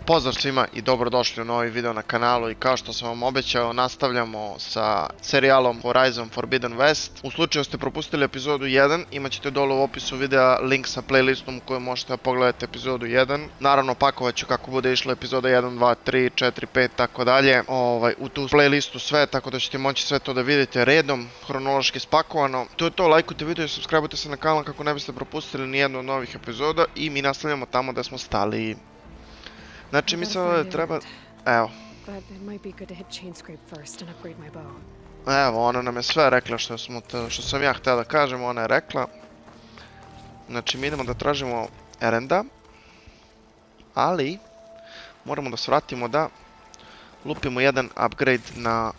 Pozdrav svima i dobrodošli u novi video na kanalu i kao što sam vam obećao nastavljamo sa serijalom Horizon Forbidden West. U slučaju ste propustili epizodu 1, imat ćete dole u opisu videa link sa playlistom u kojem možete pogledati epizodu 1. Naravno pakovat ću kako bude išla epizoda 1, 2, 3, 4, 5 tako dalje u tu playlistu sve, tako da ćete moći sve to da vidite redom, hronološki spakovano. To je to, lajkujte video i subscribeujte se na kanal kako ne biste propustili nijednu od novih epizoda i mi nastavljamo tamo da smo stali. Znači mi se ovdje treba... Evo. Evo, ona nam je sve rekla što sam ja htio da kažem, ona je rekla. Znači mi idemo da tražimo erenda. Ali moramo da svratimo da lupimo jedan upgrade na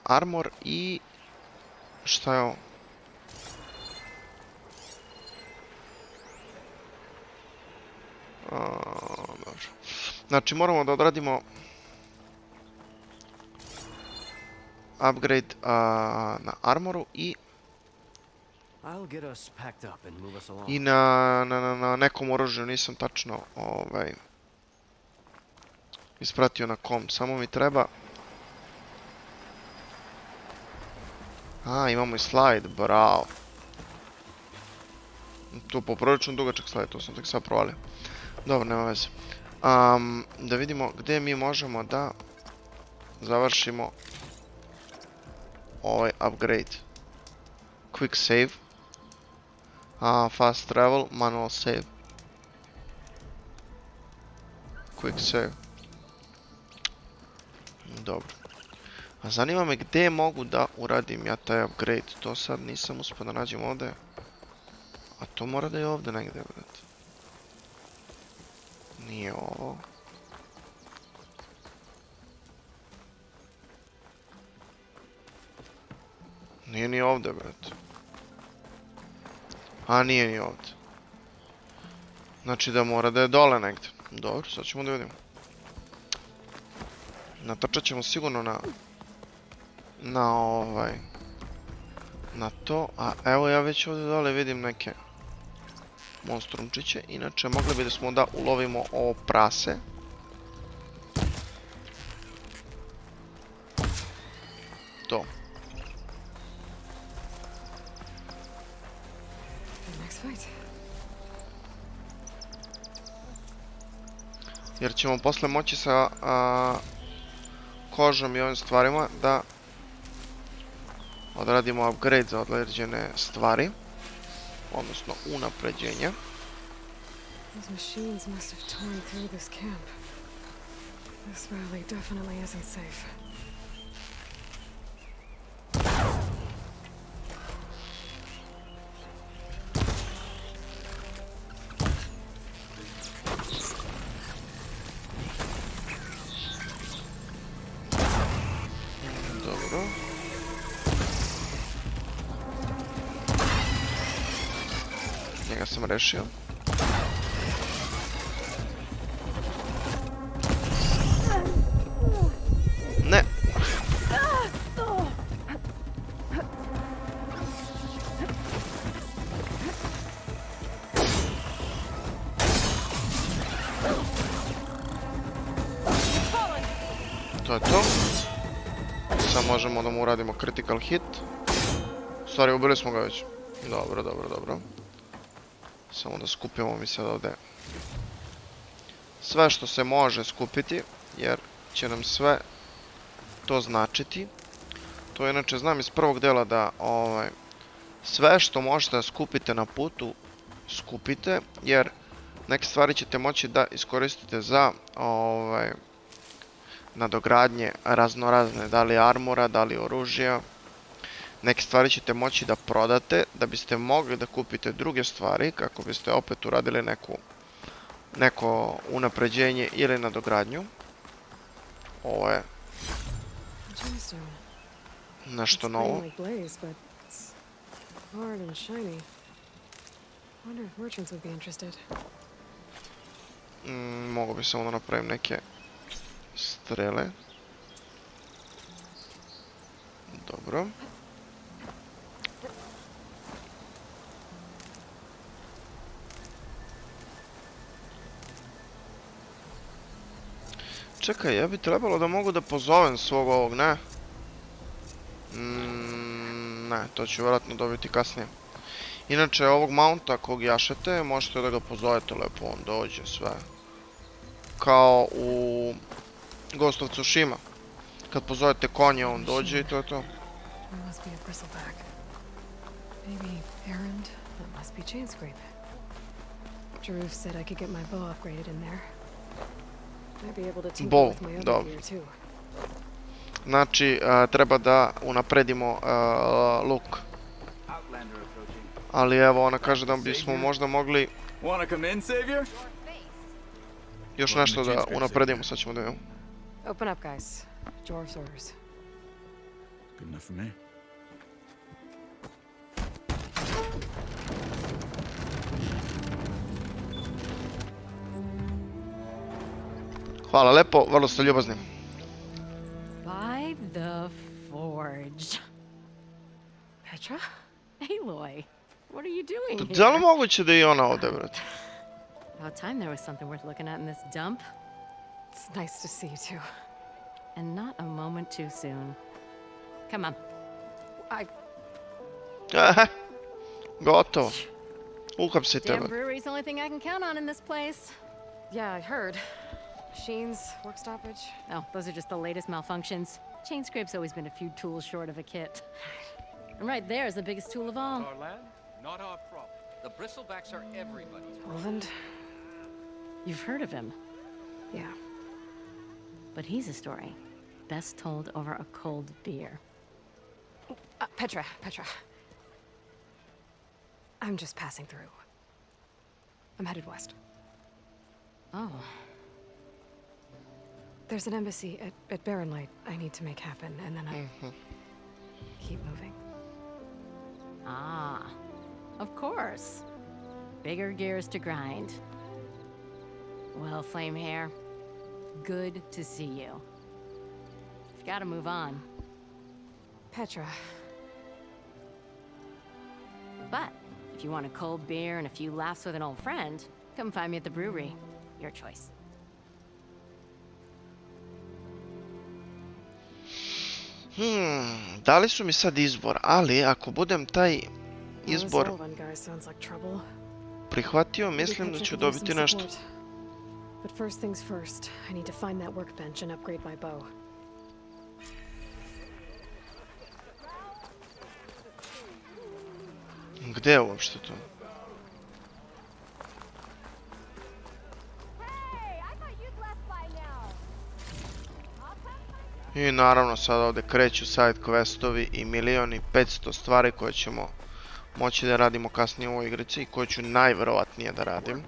armor i... Šta je ovo? Dobro. Znači moramo da odradimo upgrade na armoru i na nekom oružju, nisam tačno ispratio na kom, samo mi treba. Imamo i slide, bravo. Tu poprilično dugačak slide, to sam tek sad provalio. Dobro, nema veze. Da vidimo gdje mi možemo da završimo ovaj upgrade. Quick save. Fast travel, manual save. Quick save. Dobro. A zanima me gdje mogu da uradim ja taj upgrade. To sad nisam uspio da nađem ovdje. A to mora da je ovdje negdje, brate. Nije ovo. Nije ni ovdje, brate. Nije ni ovdje. Znači da mora da je dole negdje. Dobro, sad ćemo da vidimo. Natrčat ćemo sigurno na to. A evo ja već ovdje dole vidim neke monstrumčiće, inače mogli bi da smo da ulovimo ovo prase. To. Jer ćemo posle moći sa kožom i ovim stvarima da odradimo upgrade za određene stvari. Odnosno unapređenja. Those machines must have torn through this camp. This valley definitely isn't safe. Dobro. Njega sam rešio. Ne. To je to. Sad možemo da mu uradimo critical hit. U stvari ubili smo ga već. Dobro, dobro, dobro. Samo da skupimo mi sad ovdje sve što se može skupiti, jer će nam sve to značiti. To inače znam iz prvog dela da sve što možete da skupite na putu, skupite, jer neke stvari ćete moći da iskoristite za nadogradnje raznorazne, da li armora, da li oružja. Neke stvari ćete moći da prodate, da biste mogli da kupite druge stvari, kako biste opet uradili neko unapređenje ili nadogradnju. Ovo je nešto novo. Mogu bi samo da napravim neke strele. Dobro. Čekaj, ja bi trebalo da mogu da pozovem svog ovog, ne? Ne, to ću vjerojatno dobiti kasnije. Inače, ovog mounta kog jašete, možete da ga pozovete lepo, on dođe, sve. Kao u Ghost of Tsushima. Kad pozovete konje, on dođe i to je to. Bow, dobro. Znači, treba da unapredimo luk. Ali evo, ona kaže da bismo možda mogli još nešto da unapredimo, sad ćemo da vidimo. Open up, guys. Jorv's orders. Good enough for me. Hvala lepo, vrlo ste ljubazni. By the forge. Petra? Aloy, what are you doing here? Da li moguće da je i ona ovde, brate? About time there was something worth looking at in this dump. It's nice to see you too. And not a moment too soon. Come on. Gotovo. Uhapsite. Damn brewery's the only thing I can count on in this place. Yeah, I heard. Machines, work stoppage. Oh, those are just the latest malfunctions. Chain scrape's always been a few tools short of a kit. And right there is the biggest tool of all. Our land, not our problem. The bristlebacks are everybody's problem. Roland? You've heard of him. Yeah. But he's a story best told over a cold beer. Petra. I'm just passing through. I'm headed west. Oh. There's an embassy at Barrenlight I need to make happen, and then I keep moving. Ah, of course. Bigger gears to grind. Well, Flamehair, good to see you. You've got to move on. Petra. But if you want a cold beer and a few laughs with an old friend, come find me at the brewery. Your choice. Dali su mi sad izbor, ali ako budem taj izbor prihvatio, mislim da ću dobiti nešto. But first things first, I need to find that workbench and upgrade my bow. Gde je uopšte to? I naravno sad ovdje kreću side questovi i 1.500.000 stvari koje ćemo moći da radimo kasnije u ovoj igrici i koje ću najverovatnije da radim.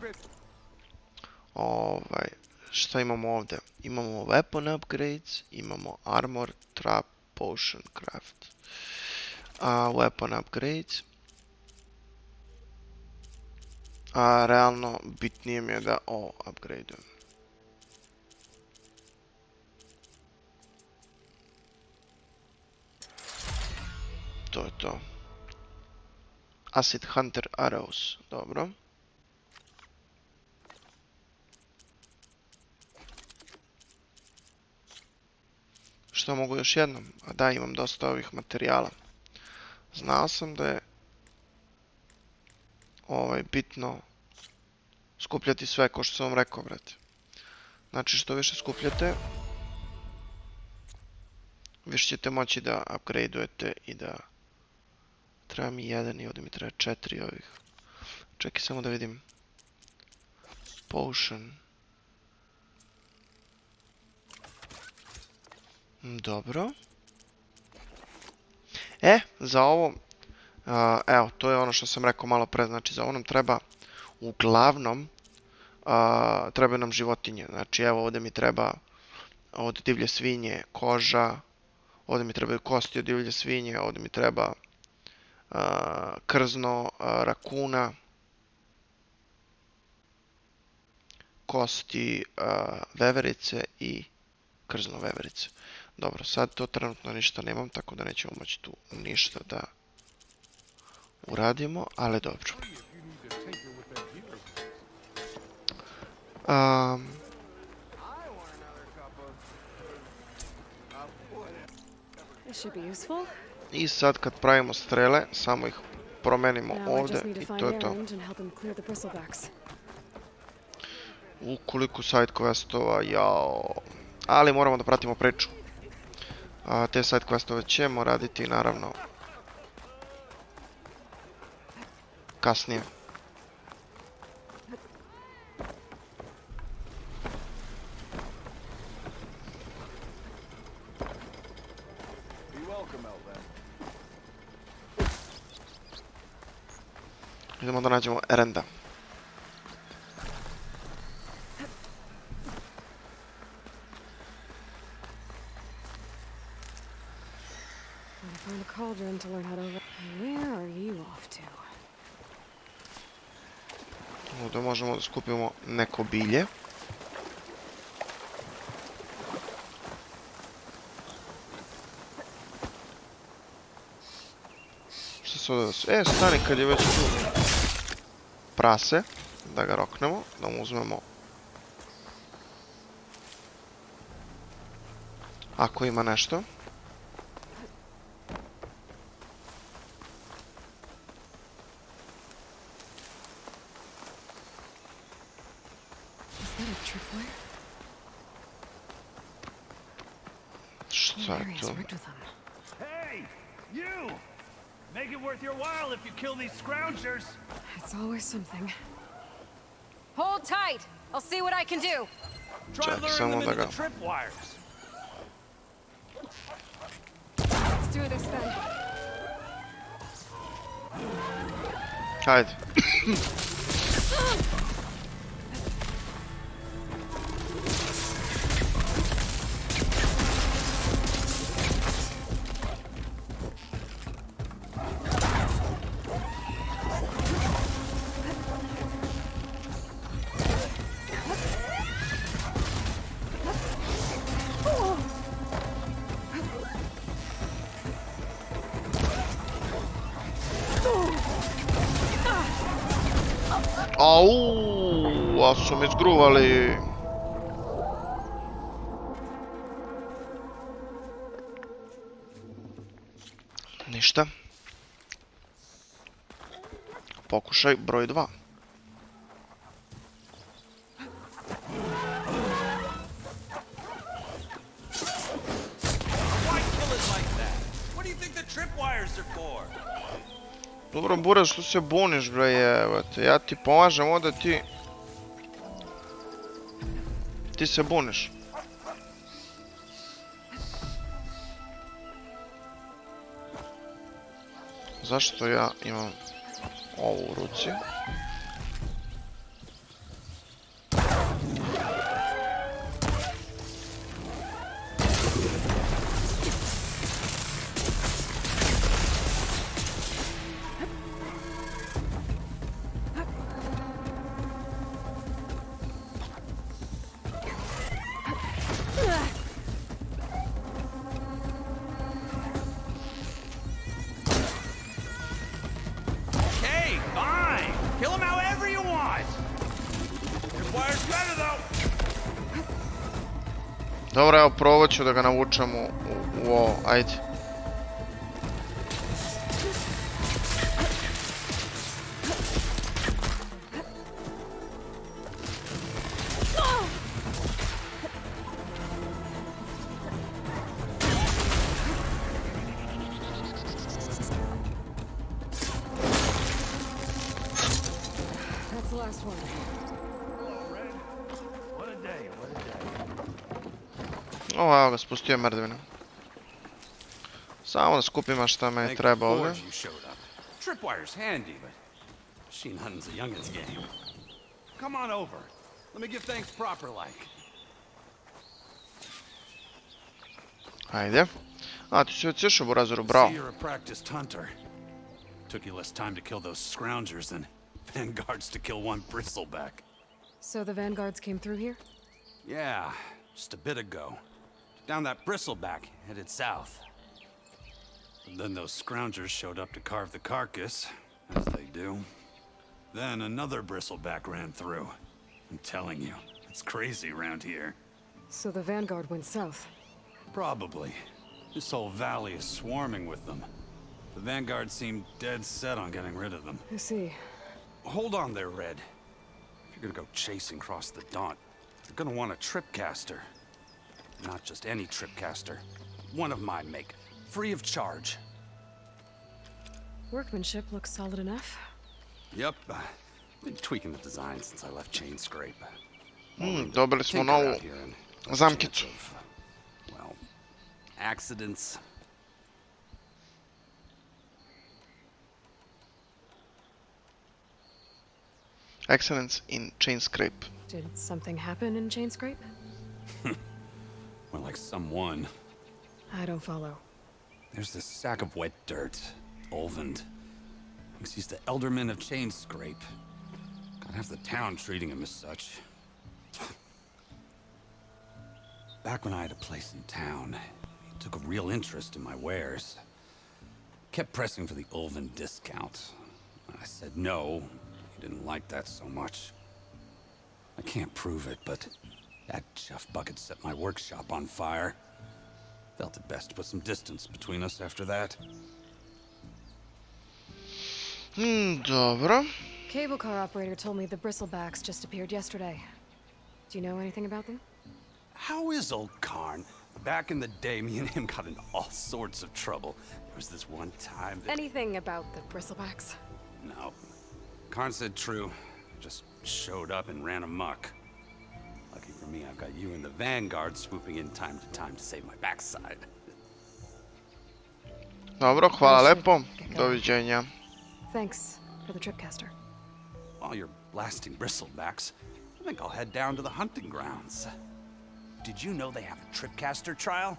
Šta imamo ovdje? Imamo weapon upgrades, imamo armor, trap, potion, craft. Weapon upgrades. Realno bitnije mi je da ovo upgradeujem. To je to. Acid Hunter Arrows, dobro. Što mogu još jednom? A da, imam dosta ovih materijala. Znao sam da je bitno skupljati sve, ko što sam vam rekao, brate. Znači, što više skupljate, više ćete moći da upgradeujete i da... Treba mi jedan i ovdje mi treba 4 ovih. Čekaj samo da vidim. Potion. Dobro. Za ovo... Evo, to je ono što sam rekao malo pre. Znači, za ovo nam treba... Uglavnom... Treba nam životinje. Znači, evo, ovdje mi treba... Od divlje svinje, koža. Ovdje mi trebaju kosti od divlje svinje. Ovdje mi treba... krzno rakuna, kosti veverice i krzno veverice. Dobro, sad to trenutno ništa nemam, tako da nećemo moći tu ništa da uradimo, ali dobro. This should be useful. I sad kad pravimo strele, samo ih promenimo Now I ovde just need to i find to je to. Erend and help him clear the bristlebacks. Koliko side questova, jao. Ali moramo da pratimo priču. Te side questove ćemo raditi naravno kasnije. Idemo da nađemo Erenda. Find a cauldron to learn how to. Where are you off to? Ovdje možemo da skupimo neko bilje. Šta se ovdje da se... stani kad je već tu prase. Da ga roknemo, da mu uzmemo. Ako ima nešto. Šta je to? Hey, you! Make it worth your while if you kill these scroungers. It's always something. Hold tight. I'll see what I can do. Try Čekaj, luring samo them da into ga... the tripwires. Let's do this then. Hajde. Au, a su mi zgruvali. Ništa. Pokušaj broj 2. Why kill it like that? What do you think the tripwires are for? Dobro, Buraz, što se buniš, bre, jebate. Ja ti pomažem ovdje, ti se buniš. Zašto ja imam ovo u ruci? Dobro, evo, probat ću da ga navučem u ovo, ajde. That's the last one. O, evo ga, spustio mrtvinu. Samo da skupim šta me treba ovdje. Tripwire's handy, but machine hunting's a youngin's game. Come on over. Let me give thanks proper like. Ajde. A, ti si već išao, Burazeru, bravo. You're a practiced hunter. Took you less time to kill those scroungers than vanguards to kill one bristleback. So the vanguards came through here? Yeah, just a bit ago. Down that bristleback, headed south. And then those scroungers showed up to carve the carcass, as they do. Then another bristleback ran through. I'm telling you, it's crazy around here. So the vanguard went south. Probably. This whole valley is swarming with them. The Vanguard seemed dead set on getting rid of them. I see. Hold on there, Red. If you're gonna go chasing across the Daunt, you're gonna want a tripcaster. Not just any tripcaster. One of my make. Free of charge. Workmanship looks solid enough. Yep. Been tweaking the design since I left Chain Scrape. Dobili smo novu zamkicu. Well, accidents. Excellence in Chain Scrape. Did something happen in Chain Scrape? More like someone. I don't follow. There's this sack of wet dirt. Olvend. Thinks he's the Elderman of Chain Scrape. Got half the town treating him as such. Back when I had a place in town, he took a real interest in my wares. Kept pressing for the Olvend discount. I said no. He didn't like that so much. I can't prove it, but that chuff bucket set my workshop on fire. Felt it best to put some distance between us after that. Dobro. Cable car operator told me the bristlebacks just appeared yesterday. Do you know anything about them? How is old Karn? Back in the day, me and him got in all sorts of trouble. There was this one time that... Anything about the bristlebacks? No. Karn said true. Just showed up and ran amok. Lucky for me, I've got you and the Vanguard swooping in time to save my backside. Dobro, hvala lepo. Doviđenja. Thanks for the tripcaster. While you're blasting bristlebacks, I think I'll head down to the hunting grounds. Did you know they have a tripcaster trial?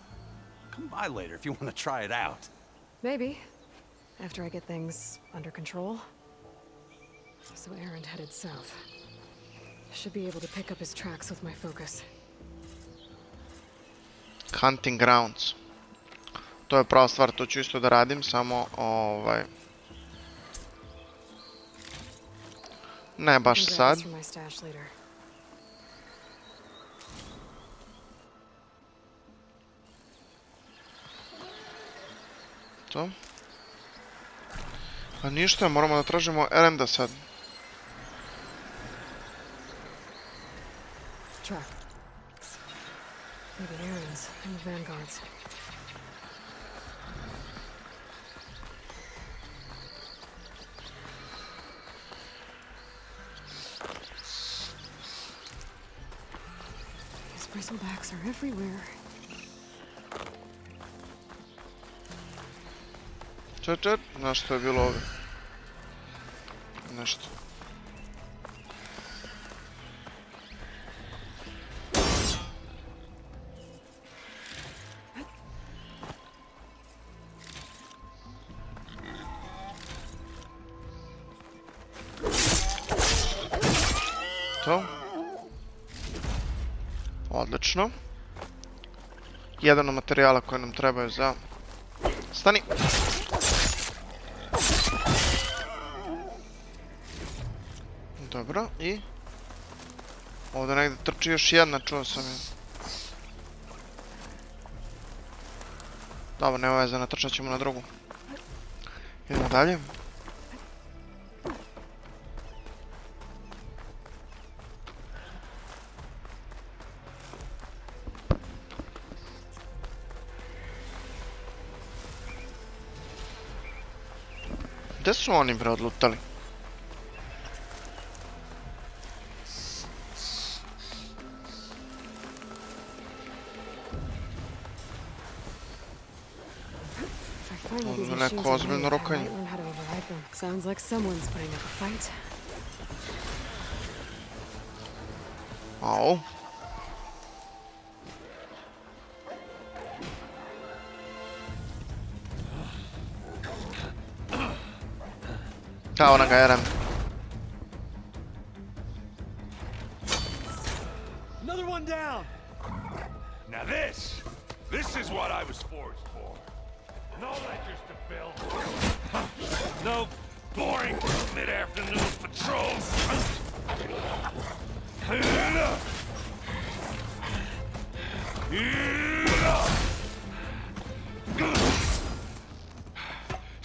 Come by later if you want to try it out. Maybe. After I get things under control. So Errand headed south. Should be able to pick up his tracks with my focus. Hunting grounds. To je prava stvar, to ću isto da radim, samo ne baš sad. To. Pa ništa, moramo da tražimo Erenda sad. Track. Maybe Errands and Vanguards. These bristlebacks are everywhere. Čet, znaš što je bilo ovdje? Nešto. To. Odlično. Jedan od materijala koji nam trebaju za... Stani! Dobro, i... Ovdje negdje trči još jedna, čuo sam je. Dobro, nema veze, natrčat ćemo na drugu. Idemo dalje. Gde su oni bre odlutali? Ovdje neko ozbiljno rokanje. Sounds like someone's putting up a fight. Au. Kao na ga Eren. Another one down. Now this is what I was forged for. No ledgers to fill. No boring mid-afternoon patrols.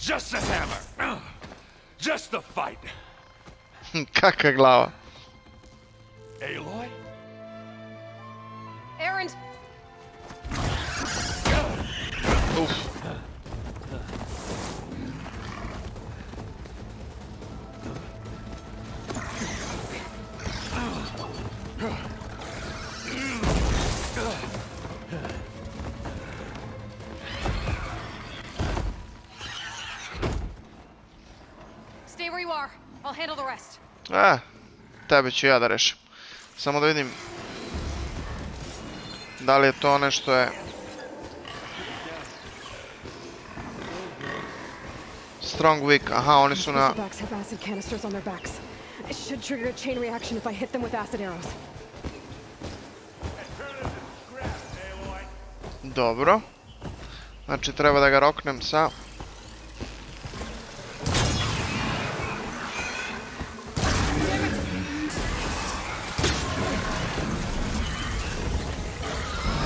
Just a hammer. Just the fight. Kakva glava. Aloy? Erend! Uf. Stay where you are. I'll handle the rest. Tebe ću ja da rešim. Samo da vidim da li je to nešto je strong weak. Aha, oni su na... Bristlebacks have acid canisters on their backs. It should trigger a chain reaction if I hit them with acid arrows. Dobro. Znači treba da ga roknem sa...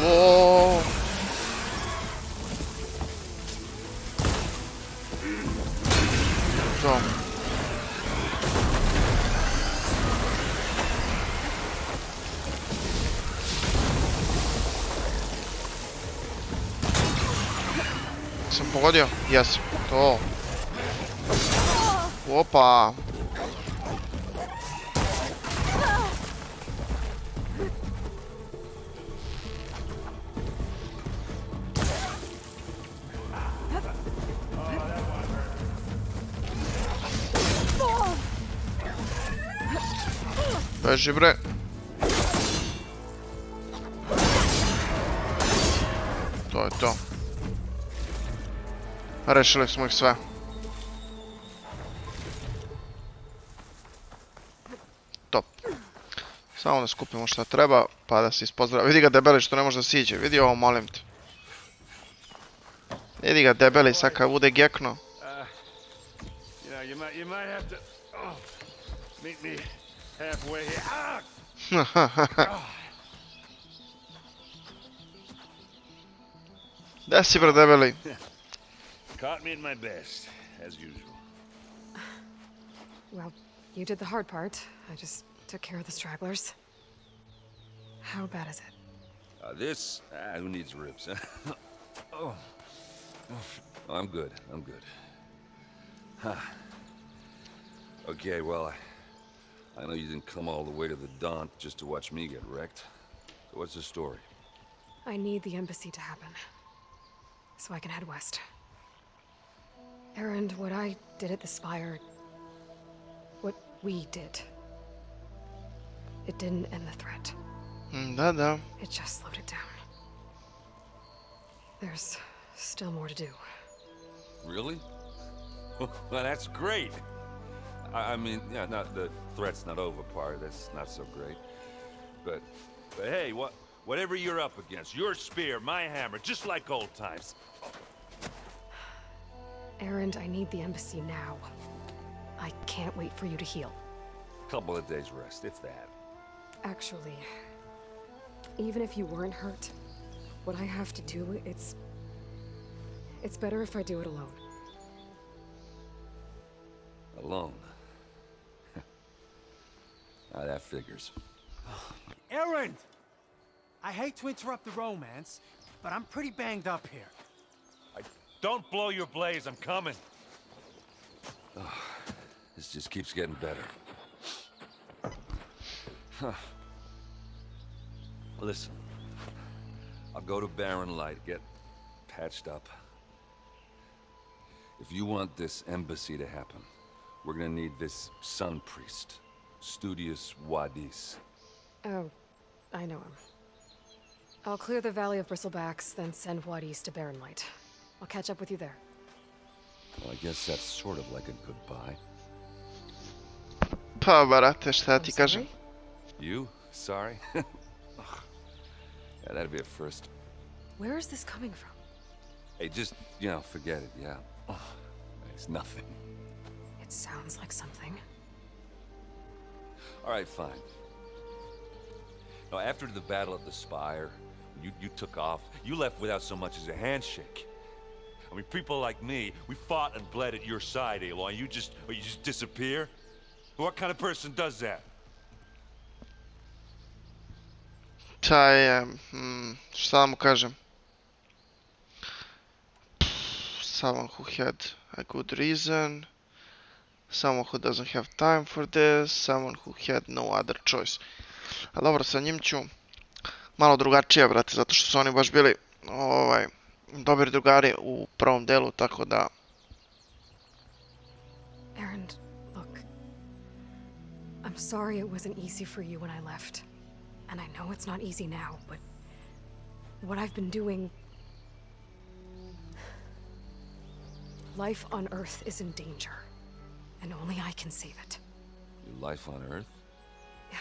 Whoa. To. Sam pogodio? Jesam. To. Opa. Beži bre. To je to. Rešili smo ih sve. Top. Samo da skupimo šta treba, pa da se ispozdravi. Vidi ga debeli što ne može da siđe. Vidi ovo, molim te. Vidi ga debeli, sad kad bude gekno. You might have to meet me halfway here. Gde si bre debeli? Caught me at my best, as usual. Well, you did the hard part. I just took care of the stragglers. How bad is it? This, who needs ribs? Oh, I'm good. I'm good. Huh. Okay, well, I know you didn't come all the way to the Daunt just to watch me get wrecked. So what's the story? I need the embassy to happen, so I can head west. Erend, what I did at the Spire, what we did, it didn't end the threat. Da. It just slowed it down. There's still more to do. Really? Well, that's great. I mean, yeah, not the threat's not over part. That's not so great. But hey, whatever you're up against, your spear, my hammer, just like old times. Erend, I need the embassy now. I can't wait for you to heal. Couple of days rest, if that. Actually, even if you weren't hurt, what I have to do, it's better if I do it alone. Alone? Now that figures. Erend! I hate to interrupt the romance, but I'm pretty banged up here. Don't blow your blaze, I'm coming. This just keeps getting better. Huh. Listen, I'll go to Barren Light, get patched up. If you want this embassy to happen, we're gonna need this sun priest, Studius Wadis. Oh, I know him. I'll clear the Valley of Bristlebacks, then send Wadis to Barren Light. I'll catch up with you there. Well, I guess that's sort of like a goodbye. Pa, brate, šta ti I'm kažem? sorry? You? Sorry? Yeah, that'd be a first. Where is this coming from? Hey, just, forget it, yeah. It's nothing. It sounds like something. All right, fine. Now, after the battle at the Spire, you took off. You left without so much as a handshake. I mean, people like me, we fought and bled at your side, Aloy. You just disappear? What kind of person does that? Taj je, šta da mu kažem? Someone who had a good reason. Someone who doesn't have time for this. Someone who had no other choice. A dobro, sa njim ću malo drugačije, brate, zato što su oni baš bili dobri drugari u prvom delu, tako da... Erend, look. I'm sorry it wasn't easy for you when I left. And I know it's not easy now, but what I've been doing... Life on Earth is in danger, and only I can save it. Your life on Earth? Yeah.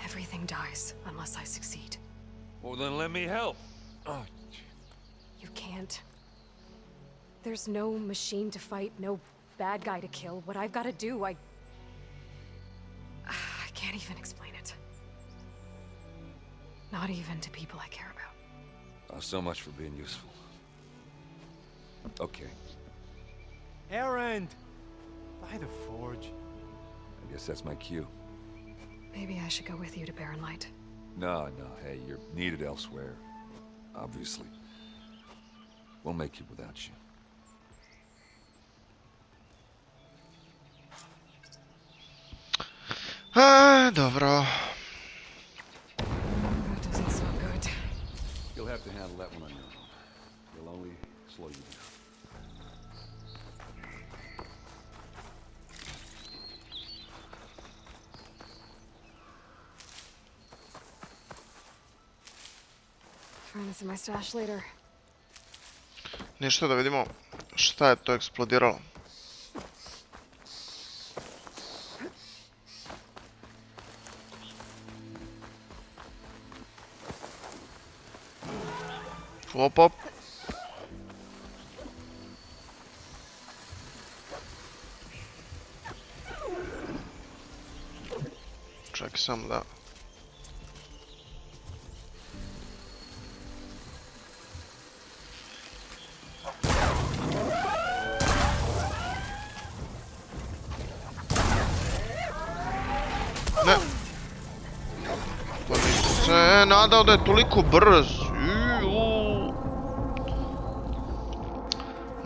Everything dies unless I succeed. Well, then let me help. Oh, You can't. There's no machine to fight, no bad guy to kill. What I've got to do, I can't even explain it. Not even to people I care about. oh, so much for being useful. Okay, Erend! By the forge. I guess that's my cue. Maybe I should go with you to Barren Light. No, hey, you're needed elsewhere. Obviously. We'll make it without you. Dobro. That doesn't sound good. You'll have to handle that one on your own. It'll only slow you down. Find this in my stash later. Ništa, da vidimo šta je to eksplodiralo. Op, op. Čekaj samo da... Ne. Pa nisam se nadao da je toliko brz.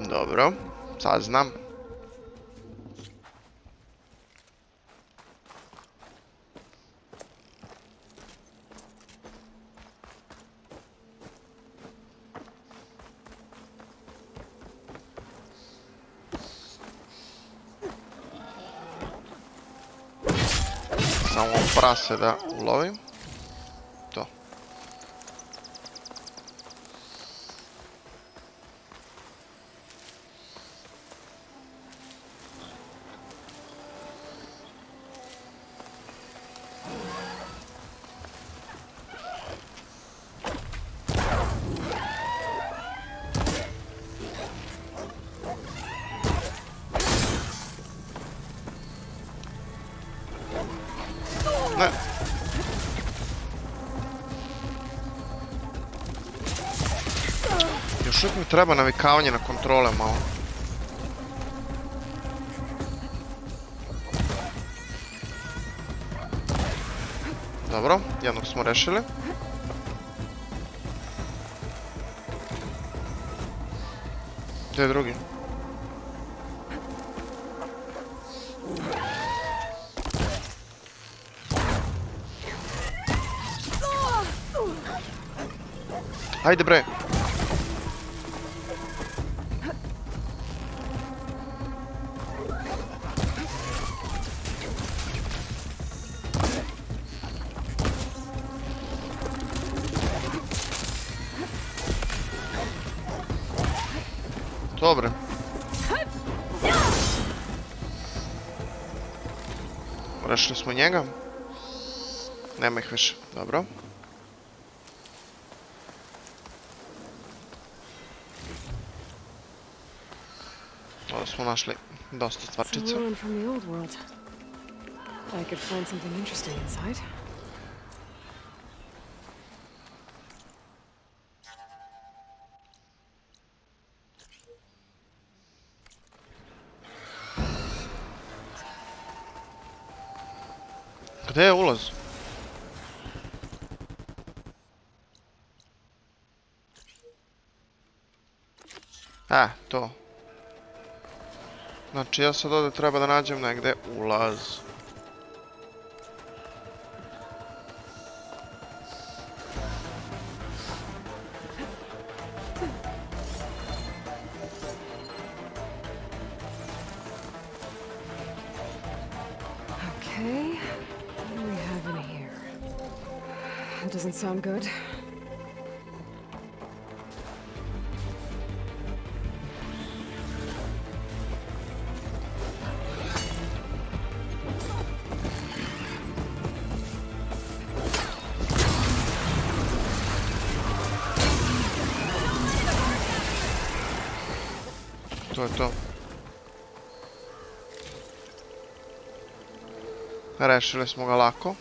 Dobro, sad znam. Samo prase da ulovim. To. Ne. Još uvijek mi treba navikavanje na kontrole malo. Dobro, jednog smo rešili. Gdje je drugi? Ajde bre. Dobre. Rešili smo njega. Nema ih više. Dobro. Ovdje smo našli dosta stvarčica. It's a ruin from the old world. I could find something interesting inside. Gde je ulaz? To. Znači ja sad ovdje treba da nađem negde ulaz. Okay, what do we have in here? That doesn't sound good. To je to. Rešili smo ga lako.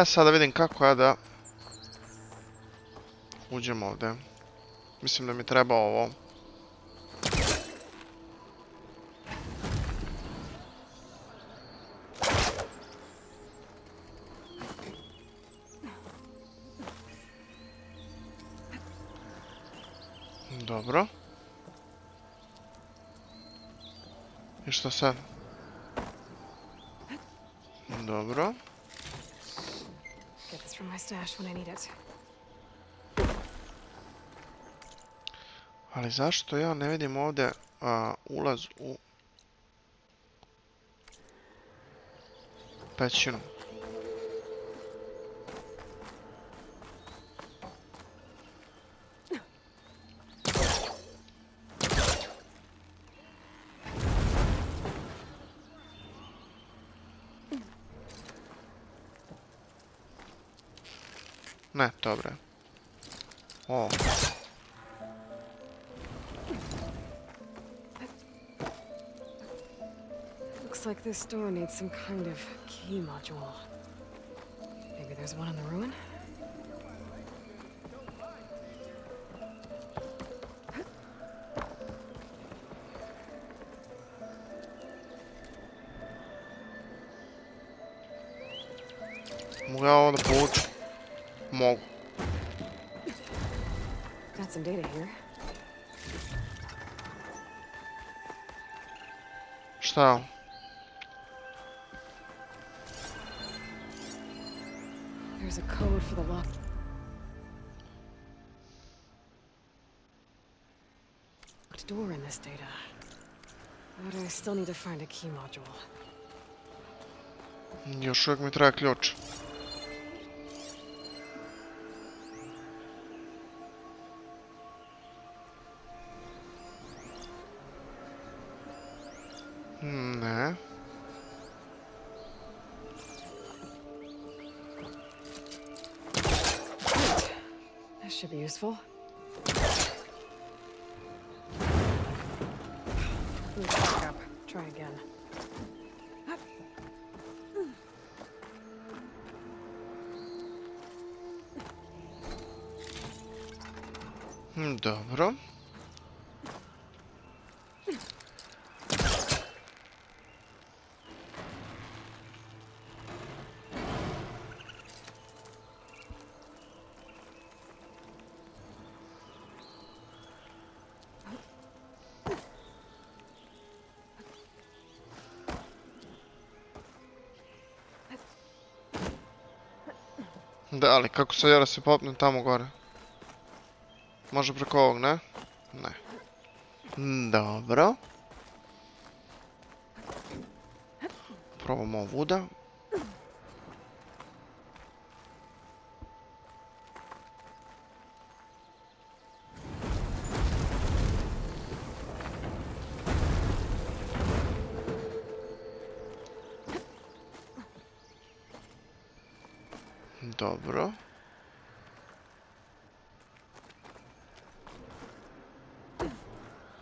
Sada vidim kako ja da uđem ovdje. Mislim da mi treba ovo. Dobro. I što sad? Dobro. Get this from my stash when I need it. Ali zašto ja ne vidim ovdje ulaz u pećinu? Ne, dobro. O. Looks like this door needs some kind of key module. Maybe there's one in the ruin? Mogu ja ovo da povučem? Mogu. Got some data here. Šta je ovo? There's a code for the lock. Door in this data. But I still need to find a key module. Još uvijek mi treba ključ. Ne. That should be useful. Back up. Try again. Dobro. Da, ali kako sad ja da se popnem tamo gore? Može preko ovog, ne? Ne. Dobro. Probamo ovuda. Dobro.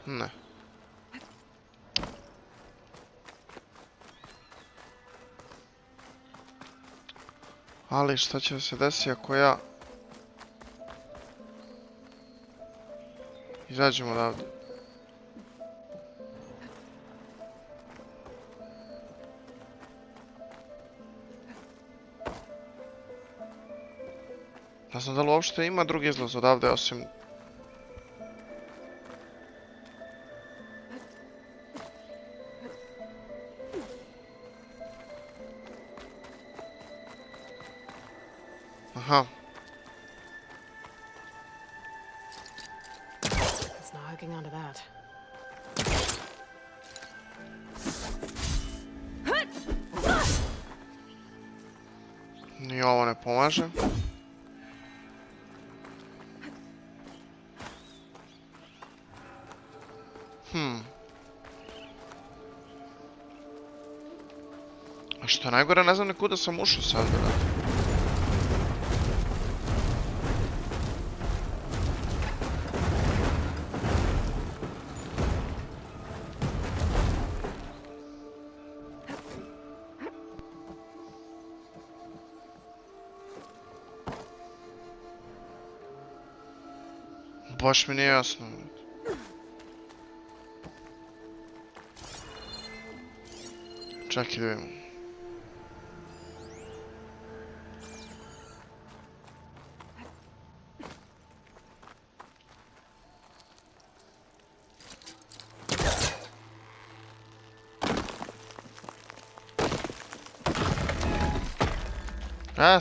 Ne. Ali šta će se desiti ako ja Izađemo odavde. Ne znam da li uopšte ima drugi izlaz odavde osim... Aha. It's not hooking onto that. Ni ovo ne pomaže. A što je najgore, ne znam nikuda sam ušao sad, brate. Baš mi nije jasno. Čekaj da vidimo.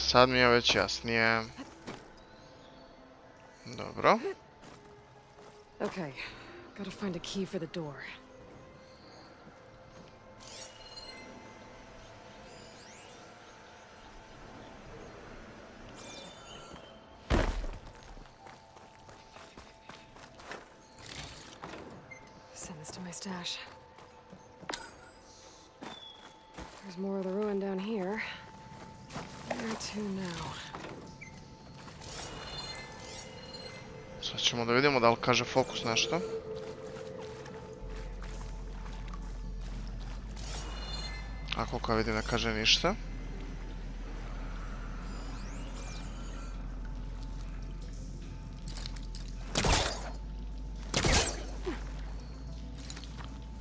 Sad mi je već jasnije. Dobro. Okay, gotta find a key for the door. Send this to my stash. There's more of the ruin down here. Where to now? Sad ćemo da vidimo da li kaže fokus nešto. Ako kao vidim ne kaže ništa.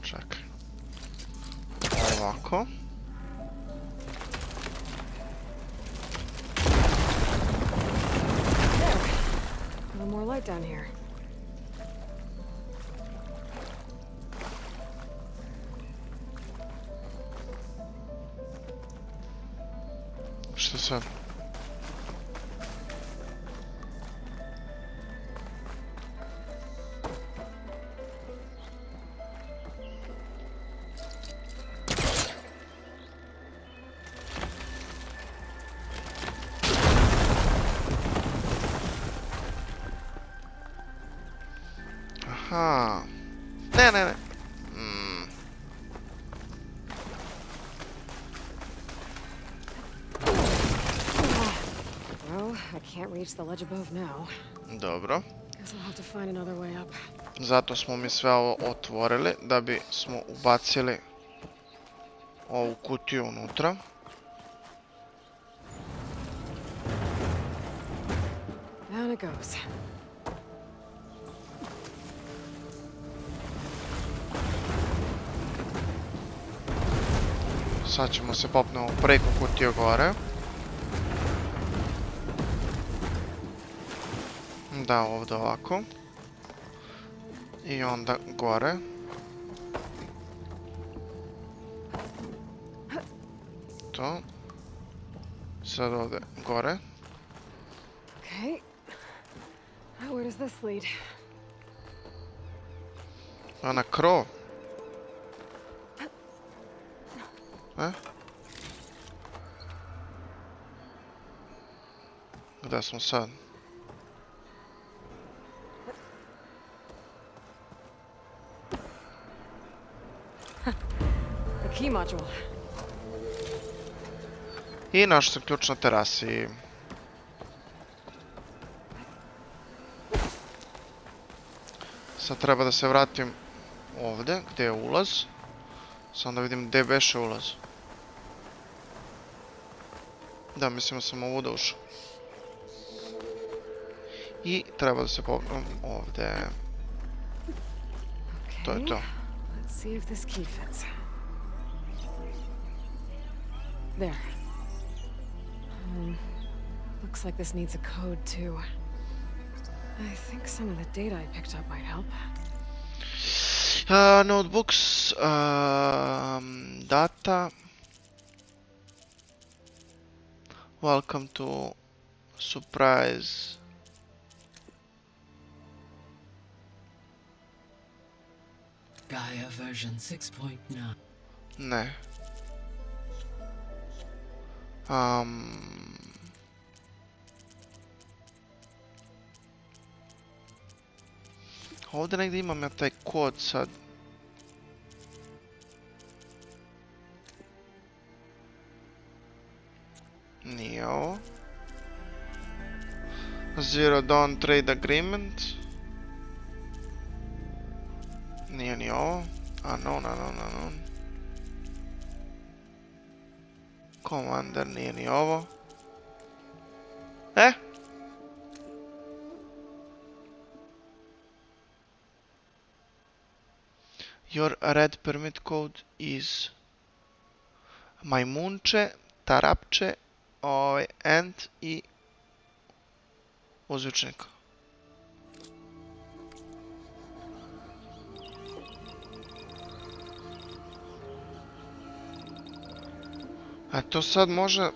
Čekaj. Ovako. More light down here. Što sad? Aha. Ne. Well, I can't reach the ledge above now. Dobro. Guess I'll have to find another way up. Zato smo mi sve ovo otvorili, da bi smo ubacili ovu kutiju unutra. Down it goes. Sad ćemo se popnemo preko kutije gore. Da, ovdje ovako. I onda gore. To. Sad ovdje gore. Okay. Now where does this lead? A na krov. Gdje smo sad? The key module. I našli sam ključ na terasi. Sad treba da se vratim ovdje, gdje je ulaz. Samo da vidim gdje beše ulaz. Da, mislim da sam ovuda ušao. I treba da se popnem ovdje. To je to. Let's see if this key fits. There. Looks like this needs a code too. I think some of the data I picked up might help. Notebooks, data. Welcome to surprise. Gaia version 6.9. Ne. Ovdje negdje imam ja taj kod sad. Nije ovo. Zero Dawn Trade Agreement. Nije ni ovo. Unknown. Commander, nije ni ovo. Your red permit code is majmunče, tarapče, and i uzvičnik. A to sad može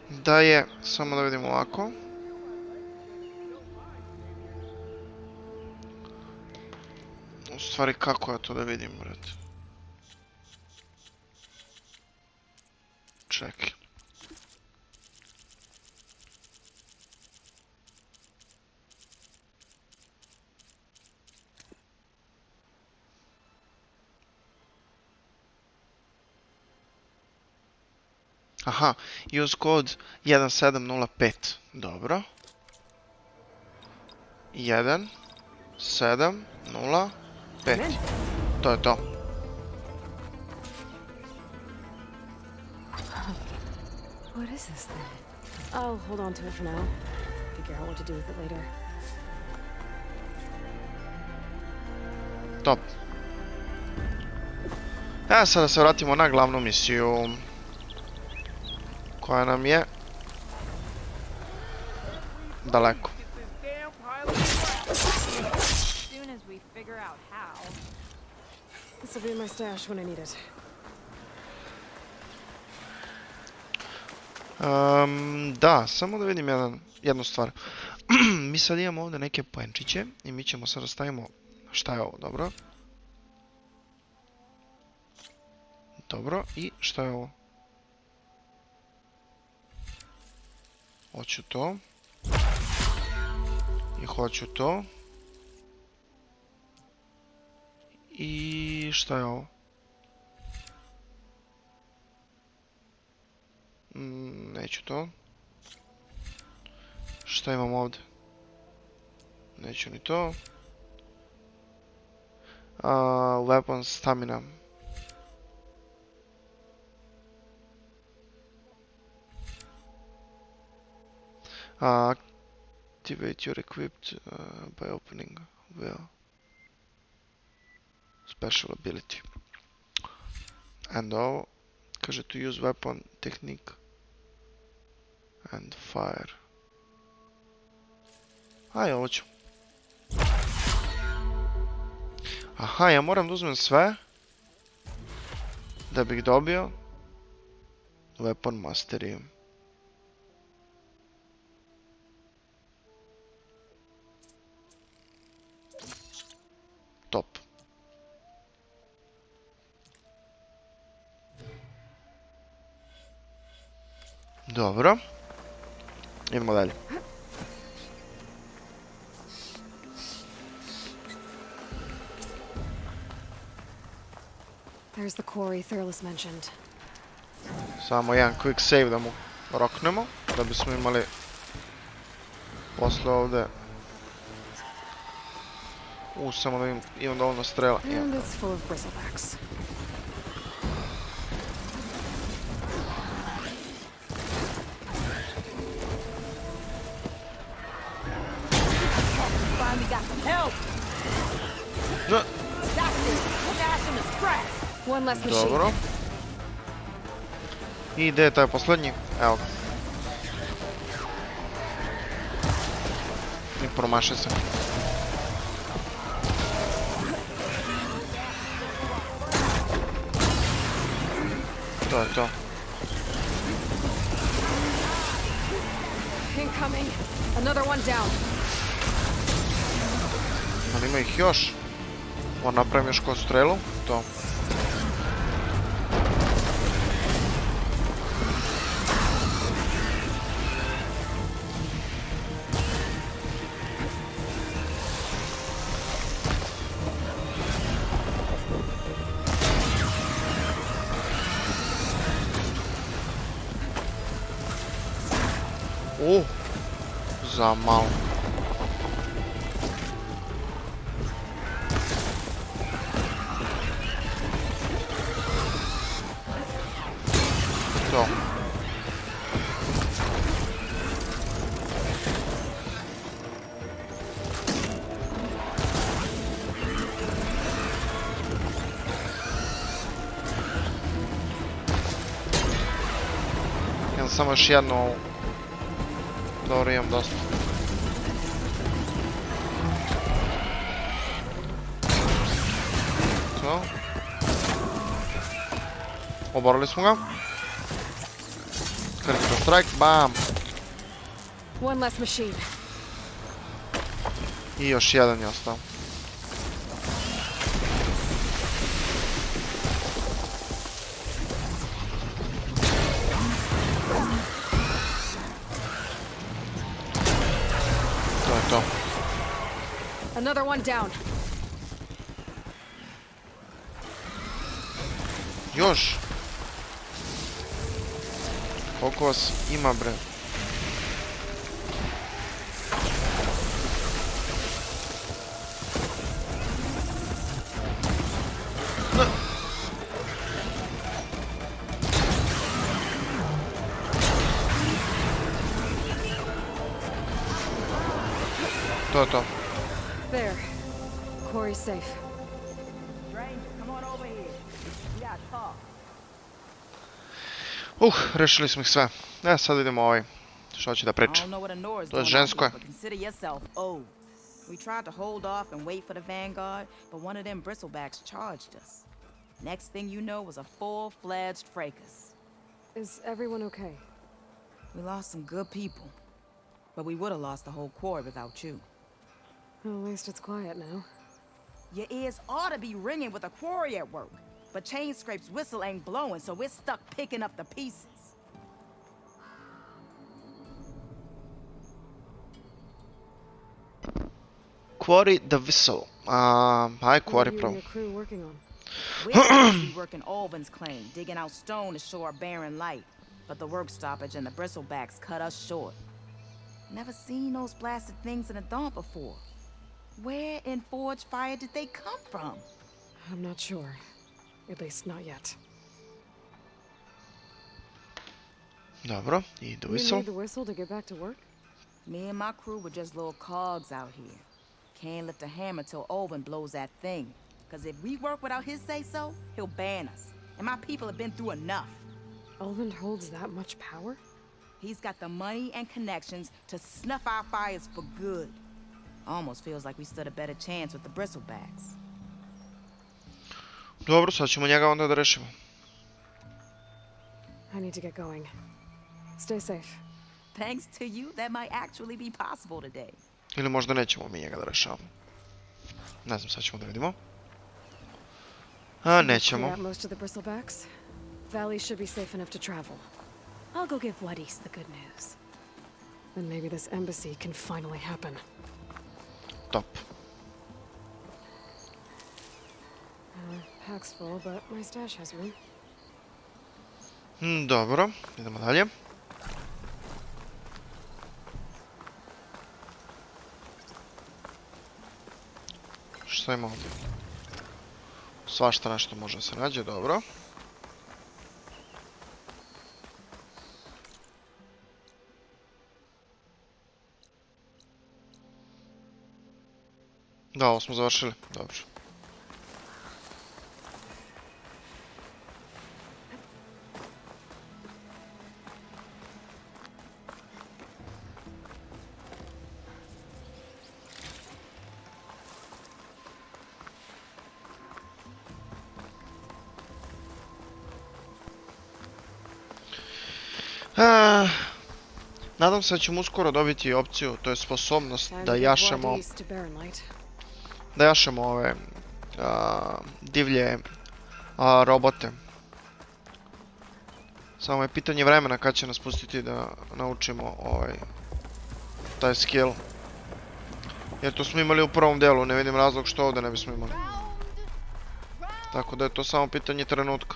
da je, samo da vidimo ovako. U stvari kako ja to da vidim, brate. Čekaj. Aha, use code 1705. Dobro. 1705. To je to. What is this thing? I'll hold on to it for now. Figure out what to do with it later. Top. Sada se vratimo na glavnu misiju. Koja nam je daleko. This will be in my stash when I need it. Da, samo da vidim jednu stvar. Mi sad imamo ovdje neke poenčiće i mi ćemo sad stavimo šta je ovo, dobro? Dobro, i šta je ovo? Hoću to. I hoću to. I šta je ovo? Neću to. Šta imam ovdje? Neću ni to. Weapon stamina. Activate your equipped by opening well. Special ability. And ovo, kaže to use weapon technique and fire. Aj, ovo ću. Aha, ja moram da uzmem sve da bih dobio weapon mastery. Top. Dobro. Idemo dalje. There's the quarry Thurles mentioned. Samo jedan quick save da mu roknemo, da bismo imali posle ovde. Samo da imam dovoljno strela. And it's full of bristlebacks. Finally got some help! One less machine. Dobro. I gde je taj poslednji? Evo ga. I promaše se. To je to. Incoming. Another one down. Ali ima ih još. Moram napravim još koju strelu. To. Za malo. To. Imam samo još jednu ovu. Dobro, imam dosta. To. Oborili smo ga. Critical strike, bam! One less machine. I još jedan je ostao. To je to. Another one down. Još! Koliko vas ima, bre? To je to. There. Corey's safe. Rešili smo ih sve. Sad idemo ovaj. Što će da priča. To je žensko je. We tried to hold off and wait for the vanguard, but one of them bristlebacks charged us. Next thing you know was a full-fledged fracas. Is everyone okay? We lost some good people, but we would have lost the whole quarry without you. Well, at least it's quiet now. Your ears ought to be ringing with a quarry at work, but Chain Scrape's whistle ain't blowing, so we're stuck picking up the pieces. Quarry the whistle. Hi, Quarry What are you Pro. and your crew working on? We're supposed to be working Alvin's claim, digging out stone to show our barren light, but the work stoppage and the bristlebacks cut us short. Never seen those blasted things in a dump before. Where in Forge Fire did they come from? I'm not sure. At least not yet. Dobro, i the You whistle. need the whistle to get back to work? Me and my crew were just little cogs out here. Can't lift a hammer till Alvin blows that thing. Cause if we work without his say-so, he'll ban us. And my people have been through enough. Ulvin holds that much power? He's got the money and connections to snuff our fires for good. Almost feels like we stood a better chance with the bristlebacks. Dobro, sad ćemo njega onda da rešimo. I need to get going. Stay safe. Thanks to you, that might actually be possible today. Ili možda nećemo mi njega da rešavamo. Ne znam, sad ćemo da vidimo. Nećemo. Clear out most of the bristlebacks. Valley should be safe enough to travel. I'll go give Wadis the good news. Then maybe this embassy can finally happen. Top. Pack's full, but my stash has room. Dobro, idemo dalje. Šta ima ovdje? Svašta nešto može da se nađe, dobro. Da, ovo smo završili, dobro. Nadam se da ćemo uskoro dobiti opciju, to je sposobnost Time da to give jašemo, blood east to Barren Light. da jašemo ove divlje robote. Samo je pitanje vremena kad će nas pustiti da naučimo taj skill. Jer to smo imali u prvom delu, ne vidim razlog što ovdje ne bismo imali. Tako da je to samo pitanje trenutka.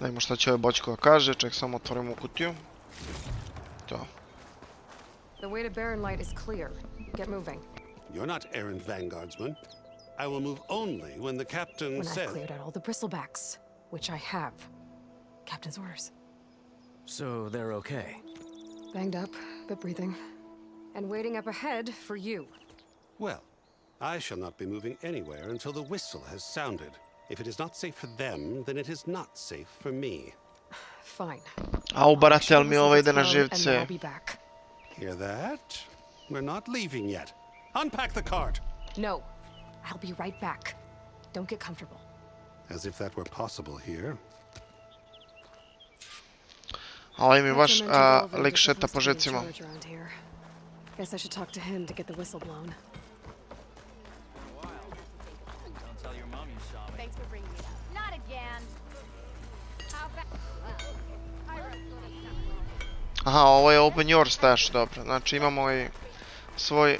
Da vidimo šta će ovaj bočko kaže, ček samo otvorimo kutiju. To. The way to Barren Light is clear. Get moving. You're not errant vanguardsman. I will move only when the captain When says... I've cleared out all the bristlebacks, which I have. Captain's orders. So they're okay. Banged up, but breathing. And waiting up ahead for you. Well, I shall not be moving anywhere until the whistle has sounded. If it is not safe for them, then it is not safe for me. Fine. Au, baratel mi ovo ide na And živce. I'll be back. Hear that? We're not leaving yet. Unpack the cart! No. I'll be right back. Don't get comfortable. As if that were possible here. Ovaj mi baš Hector mentioned Oliver lik was šeta supposed po to be in žicima. charge around here. Guess I should talk to him to get the whistle blown. Thanks for bringing me up. Not again. How about... Aha, ovo je open your stash, dobro. Znači imamo i svoj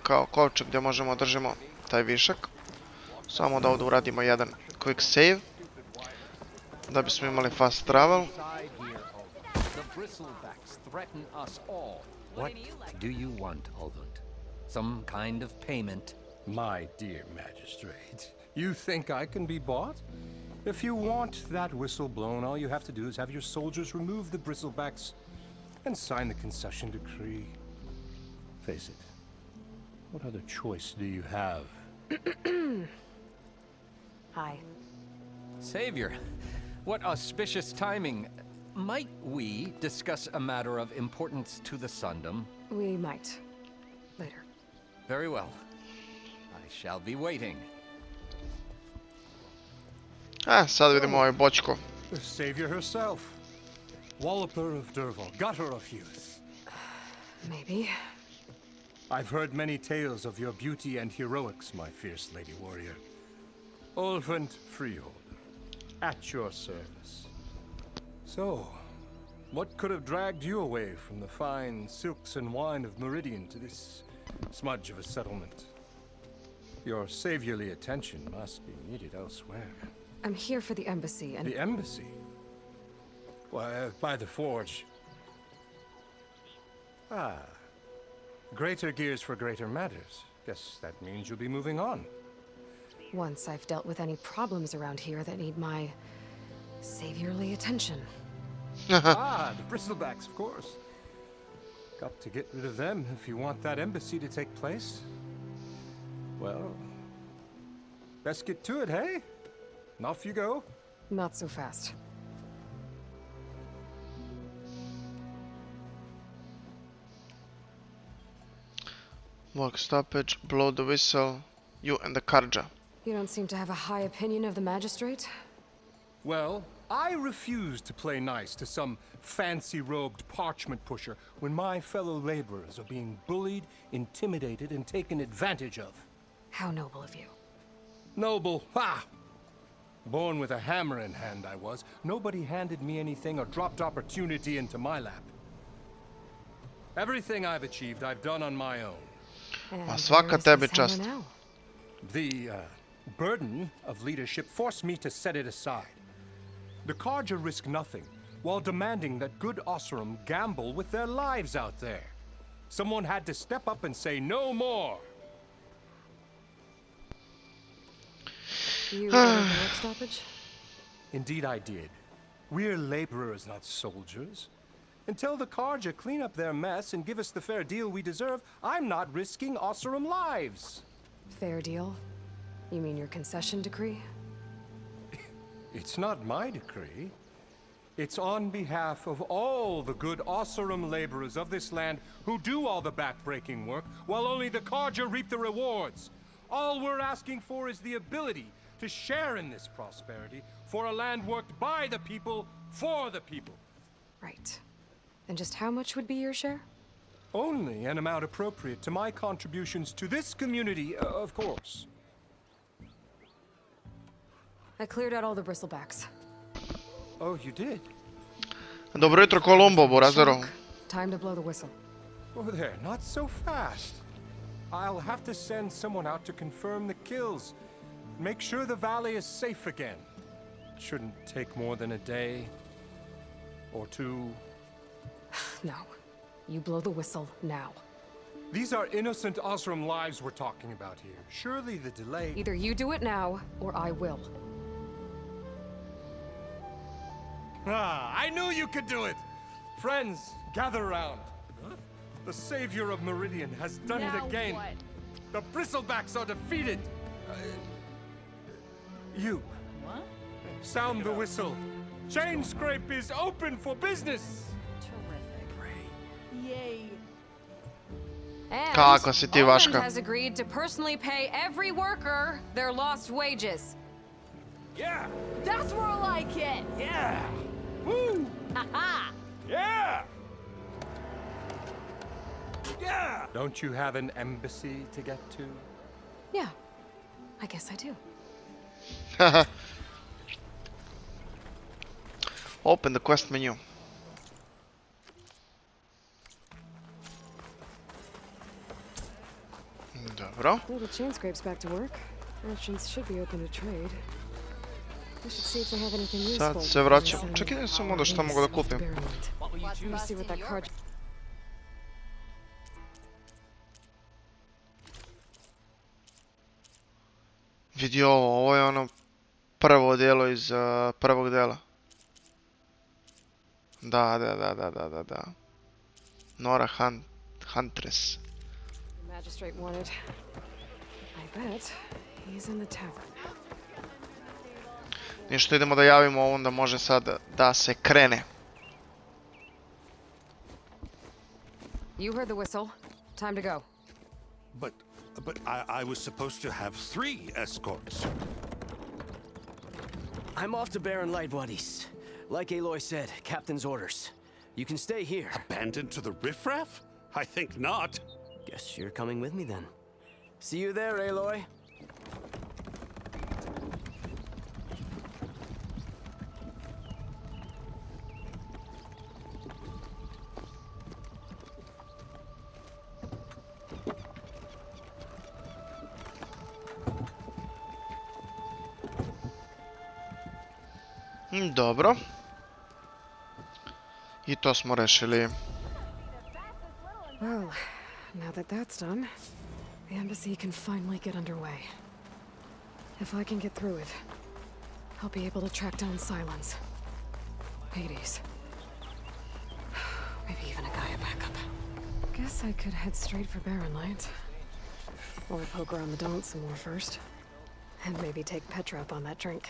kao kovčeg gdje možemo držimo taj višak. Samo da ovdje uradimo jedan quick save. Da bismo imali fast travel. What do you want, Olvund? Some kind of payment? My dear magistrate, you think I can be bought? If you want that whistle blown, all you have to do is have your soldiers remove the bristlebacks and sign the concession decree. Face it, what other choice do you have? Hi. Savior, what auspicious timing. Might we discuss a matter of importance to the Sundom? We might. Later. Very well. I shall be waiting. Sad vidimo ovaj bočko. The savior herself. Walloper of Derval, gutter of youth. Maybe. I've heard many tales of your beauty and heroics, my fierce lady warrior. Olvund Freeholder, at your service. So, what could have dragged you away from the fine silks and wine of Meridian to this smudge of a settlement? Your saviorly attention must be needed elsewhere. I'm here for the embassy and... The embassy? Why, by the forge. Ah. Greater gears for greater matters. Guess that means you'll be moving on. Once I've dealt with any problems around here that need my saviorly attention. Ah, the bristlebacks, of course. Got to get rid of them if you want that embassy to take place. Well, best get to it, hey? And off you go. Not so fast. Work stoppage, blow the whistle, you and the Karja. You don't seem to have a high opinion of the magistrate? Well, I refuse to play nice to some fancy-robed parchment pusher when my fellow laborers are being bullied, intimidated, and taken advantage of. How noble of you. Noble, ha! Born with a hammer in hand I was. Nobody handed me anything or dropped opportunity into my lap. Everything I've achieved, I've done on my own. And svaka where is tebi this hammer čast. now? The burden of leadership forced me to set it aside. The Karja risk nothing, while demanding that good Osseram gamble with their lives out there. Someone had to step up and say no more. You ordered the work stoppage? Indeed I did. We're laborers, not soldiers. Until the Karja clean up their mess and give us the fair deal we deserve, I'm not risking Osseram lives. Fair deal? You mean your concession decree? It's not my decree. It's on behalf of all the good Osseram laborers of this land who do all the back-breaking work, while only the Karja reap the rewards. All we're asking for is the ability to share in this prosperity for a land worked by the people for the people. Right. And just how much would be your share? Only an amount appropriate to my contributions to this community, of course. I cleared out all the bristlebacks. Oh, you did? Dobro jutro, Kolumbo, Burazero. Time to blow the whistle. Oh, there, not so fast. I'll have to send someone out to confirm the kills. Make sure the valley is safe again. It shouldn't take more than a day or two. No. You blow the whistle now. These are innocent Osram lives we're talking about here. Surely the delay... Either you do it now, or I will. Ah, I knew you could do it! Friends, gather around. The savior of Meridian has done it again. What? The bristlebacks are defeated. You. What? Sound the whistle. Chain Scrape is open for business. Terrific. Yay. And Kakva si ti, Oland Vaška. has agreed to personally pay every worker their lost wages. Yeah! That's more like it. Yeah! Woo! Ha Yeah! Yeah! Don't you have an embassy to get to? Yeah, I guess I do. Open the quest menu. Dobro. Well, the chain scrape's back to work. Merchants should be open to trade. We should see if they have anything useful. Sad se vraćam. Čekaj, ne samo da šta mogu da kupim. Let me see what that card... Vidi ovo je ono prvo dijelo iz prvog dela. Da. Nora Huntress. The magistrate wanted. I bet he's in the tavern. Ništa, idemo da javimo ovom da može sad da se krene. You heard the whistle. Time to go. But I was supposed to have 3 escorts. I'm off to Baron Lightbodies. Like Aloy said, Captain's orders. You can stay here. Abandoned to the riffraff? I think not. Guess you're coming with me then. See you there, Aloy. Dobro. I to smo rešili. Well, now that that's done, the embassy can finally get underway. If I can get through it, I'll be able to track down Silence, Hades, maybe even a Gaia backup. Guess I could head straight for Baron Light. Or poke around the Daunt some more first. And maybe take Petra up on that drink.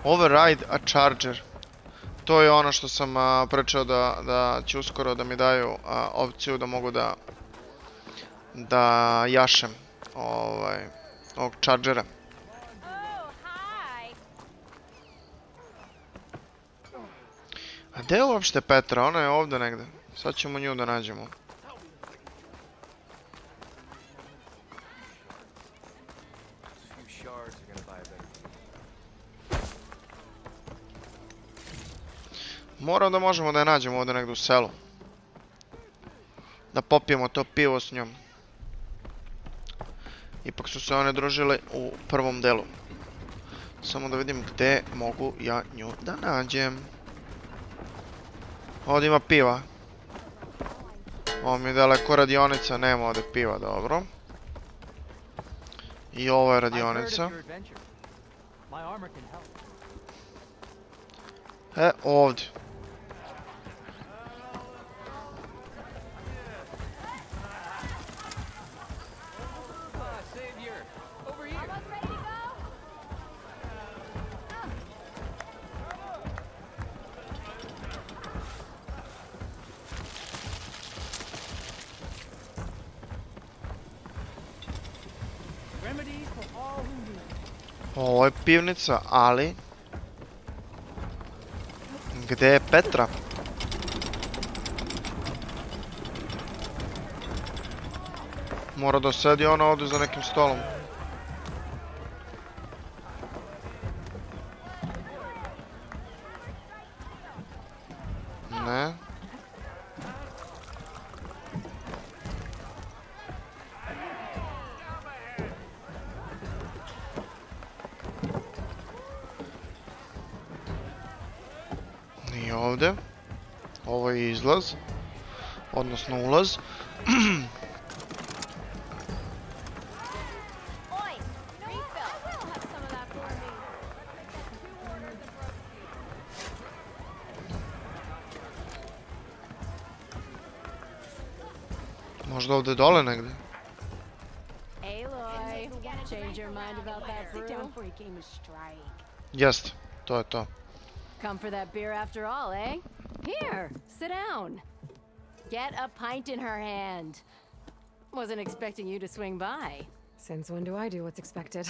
Override a charger. To je ono što sam pričao da će uskoro da mi daju opciju da mogu da jašem ovog chargera. A gde je uopšte Petra? Ona je ovdje negde. Sad ćemo nju da nađemo. Moram da možemo da je nađemo ovdje negdje u selu. Da popijemo to pivo s njom. Ipak su se one družile u prvom delu. Samo da vidim gdje mogu ja nju da nađem. Ovdje ima piva. Ovo mi je daleko radionica, nema ovdje piva, dobro. I ovo je radionica. Ovdje. Remedies for all who need. Ovo je pivnica, ali... Gde je Petra? Mora da sedi ona ovdje za nekim stolom. Ne. Nije ovdje. Ovo je izlaz. Odnosno ulaz. Možda ovdje dole negdje. Aloy, change your mind about that brew? Jeste, to je to. Come for that beer after all, eh? Here, sit down. Get a pint in her hand. Wasn't expecting you to swing by. Since when do I do what's expected?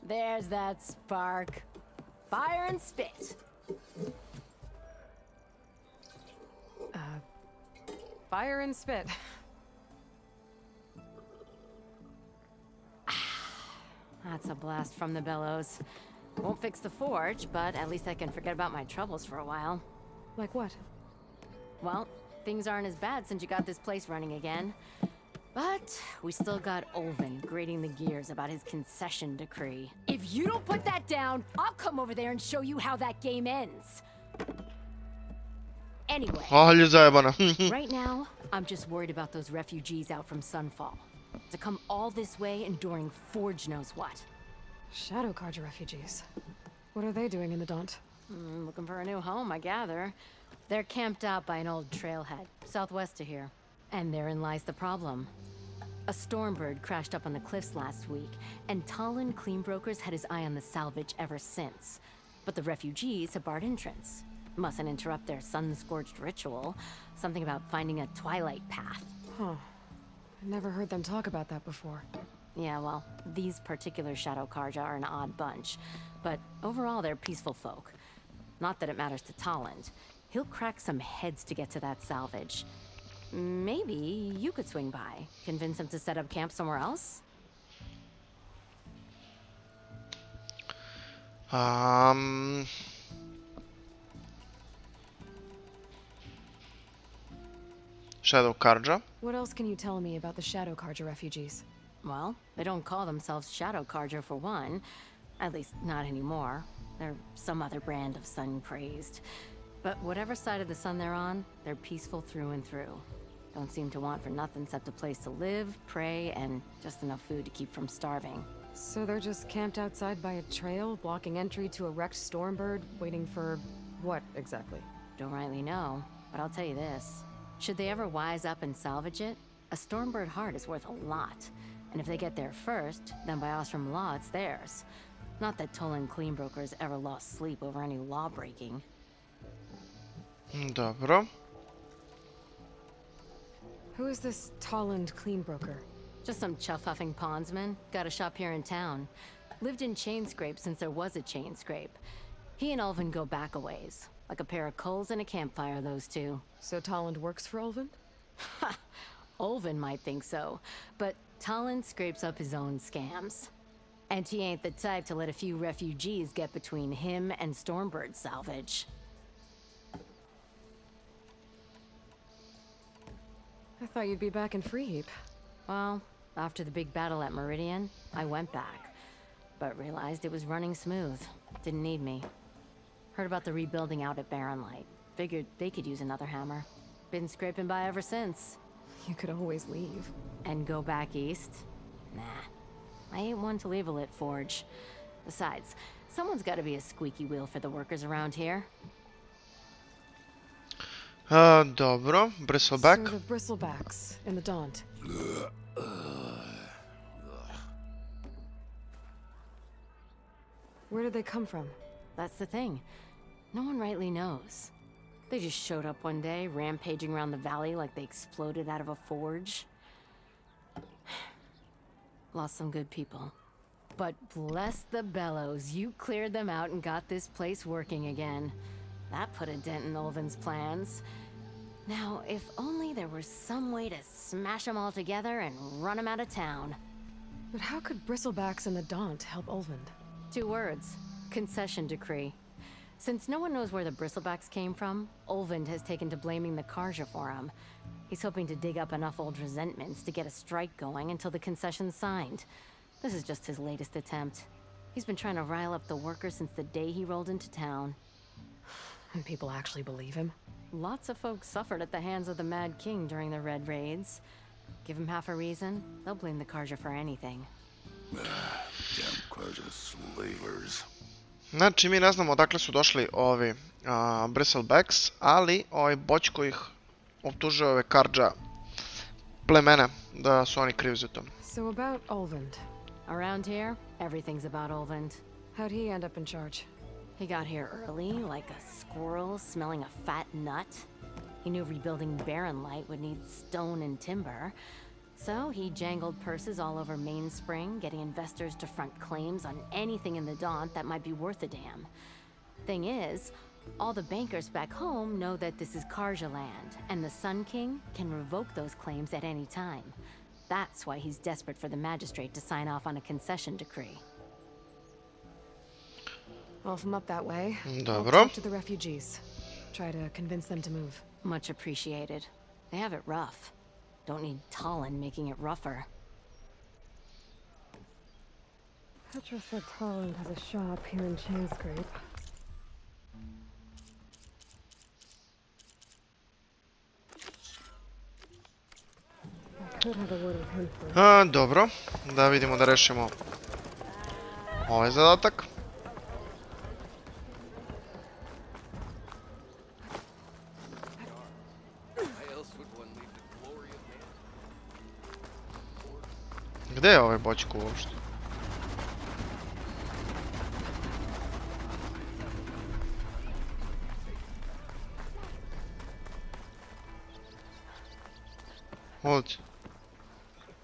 There's that spark. Fire and spit. Fire and spit. That's a blast from the bellows. Won't fix the forge, but at least I can forget about my troubles for a while. Like what? Well, things aren't as bad since you got this place running again. But we still got Olvin grating the gears about his concession decree. If you don't put that down, I'll come over there and show you how that game ends. Anyway, right now, I'm just worried about those refugees out from Sunfall. To come all this way enduring Forge knows what. Shadow Carja refugees. What are they doing in the Daunt? Looking for a new home, I gather. They're camped out by an old trailhead, southwest of here. And therein lies the problem. A stormbird crashed up on the cliffs last week, and Talon Cleanbrokers had his eye on the salvage ever since. But the refugees have barred entrance. Mustn't interrupt their sun-scorched ritual. Something about finding a twilight path. Huh. I never heard them talk about that before. Yeah, well, these particular Shadow Carja are an odd bunch. But overall, they're peaceful folk. Not that it matters to Talon. He'll crack some heads to get to that salvage. Maybe you could swing by. Convince him to set up camp somewhere else? Shadow Carja. What else can you tell me about the Shadow Carja refugees? Well, they don't call themselves Shadow Carja for one. At least, not anymore. They're some other brand of sun-crazed. But whatever side of the sun they're on, they're peaceful through and through. Don't seem to want for nothing except a place to live, pray, and just enough food to keep from starving. So they're just camped outside by a trail, blocking entry to a wrecked stormbird, waiting for what exactly? Don't rightly know, but I'll tell you this. Should they ever wise up and salvage it, a stormbird heart is worth a lot. And if they get there first, then by Ostrom law, it's theirs. Not that Tolan Cleanbrokers ever lost sleep over any law breaking. Dobro. Who is this Talland Cleanbroker? Just some chuff-huffing pondsman. Got a shop here in town. Lived in Chainscrape since there was a Chainscrape. He and Ulvin go back a ways. Like a pair of coals and a campfire, those two. So Talland works for Ulvin? Ha! Ulvin might think so, but Talland scrapes up his own scams. And he ain't the type to let a few refugees get between him and Stormbird salvage. I thought you'd be back in Freeheap. Well, after the big battle at Meridian, I went back. But realized it was running smooth. Didn't need me. Heard about the rebuilding out at Barren Light. Figured they could use another hammer. Been scraping by ever since. You could always leave. And go back east? Nah. I ain't one to leave a lit forge. Besides, someone's gotta be a squeaky wheel for the workers around here. Dobro, bristleback. So the bristlebacks in the Daunt. Where did they come from? That's the thing. No one rightly knows. They just showed up one day, rampaging around the valley like they exploded out of a forge. Lost some good people. But bless the bellows, you cleared them out and got this place working again. That put a dent in Ulvin's plans. Now, if only there was some way to smash them all together and run them out of town. But how could Bristlebacks and the Daunt help Ulvund? 2 words. Concession decree. Since no one knows where the Bristlebacks came from, Ulvund has taken to blaming the Karja for them. He's hoping to dig up enough old resentments to get a strike going until the concession's signed. This is just his latest attempt. He's been trying to rile up the workers since the day he rolled into town. And people actually believe him? Lots of folks suffered at the hands of the Mad King during the Red Raids. Give him half a reason, they'll blame the Karja for anything. Damn Karja slavers. Znači, mi ne znamo odakle su došli ovi Bristlebacks, ali Boćko ih optužuje ove Karja plemene da su oni krivi za to. So about Ulvund. Around here, everything's about Ulvund. How'd he end up in charge? He got here early, like a squirrel smelling a fat nut. He knew rebuilding Barren Light would need stone and timber. So he jangled purses all over Mainspring, getting investors to front claims on anything in the Daunt that might be worth a damn. Thing is, all the bankers back home know that this is Karja land, and the Sun King can revoke those claims at any time. That's why he's desperate for the magistrate to sign off on a concession decree. Well, if I'm up that way, I'll Dobro. talk to the refugees. Try to convince them to move. Much appreciated. They have it rough. Don't need Talon making it rougher. Petra said Talon has a shop here in Chanscrape. I could have a word with him first. Dobro, da vidimo da rešimo ovaj zadatak. Gde je ovaj Boćko uopšte? Ovdje.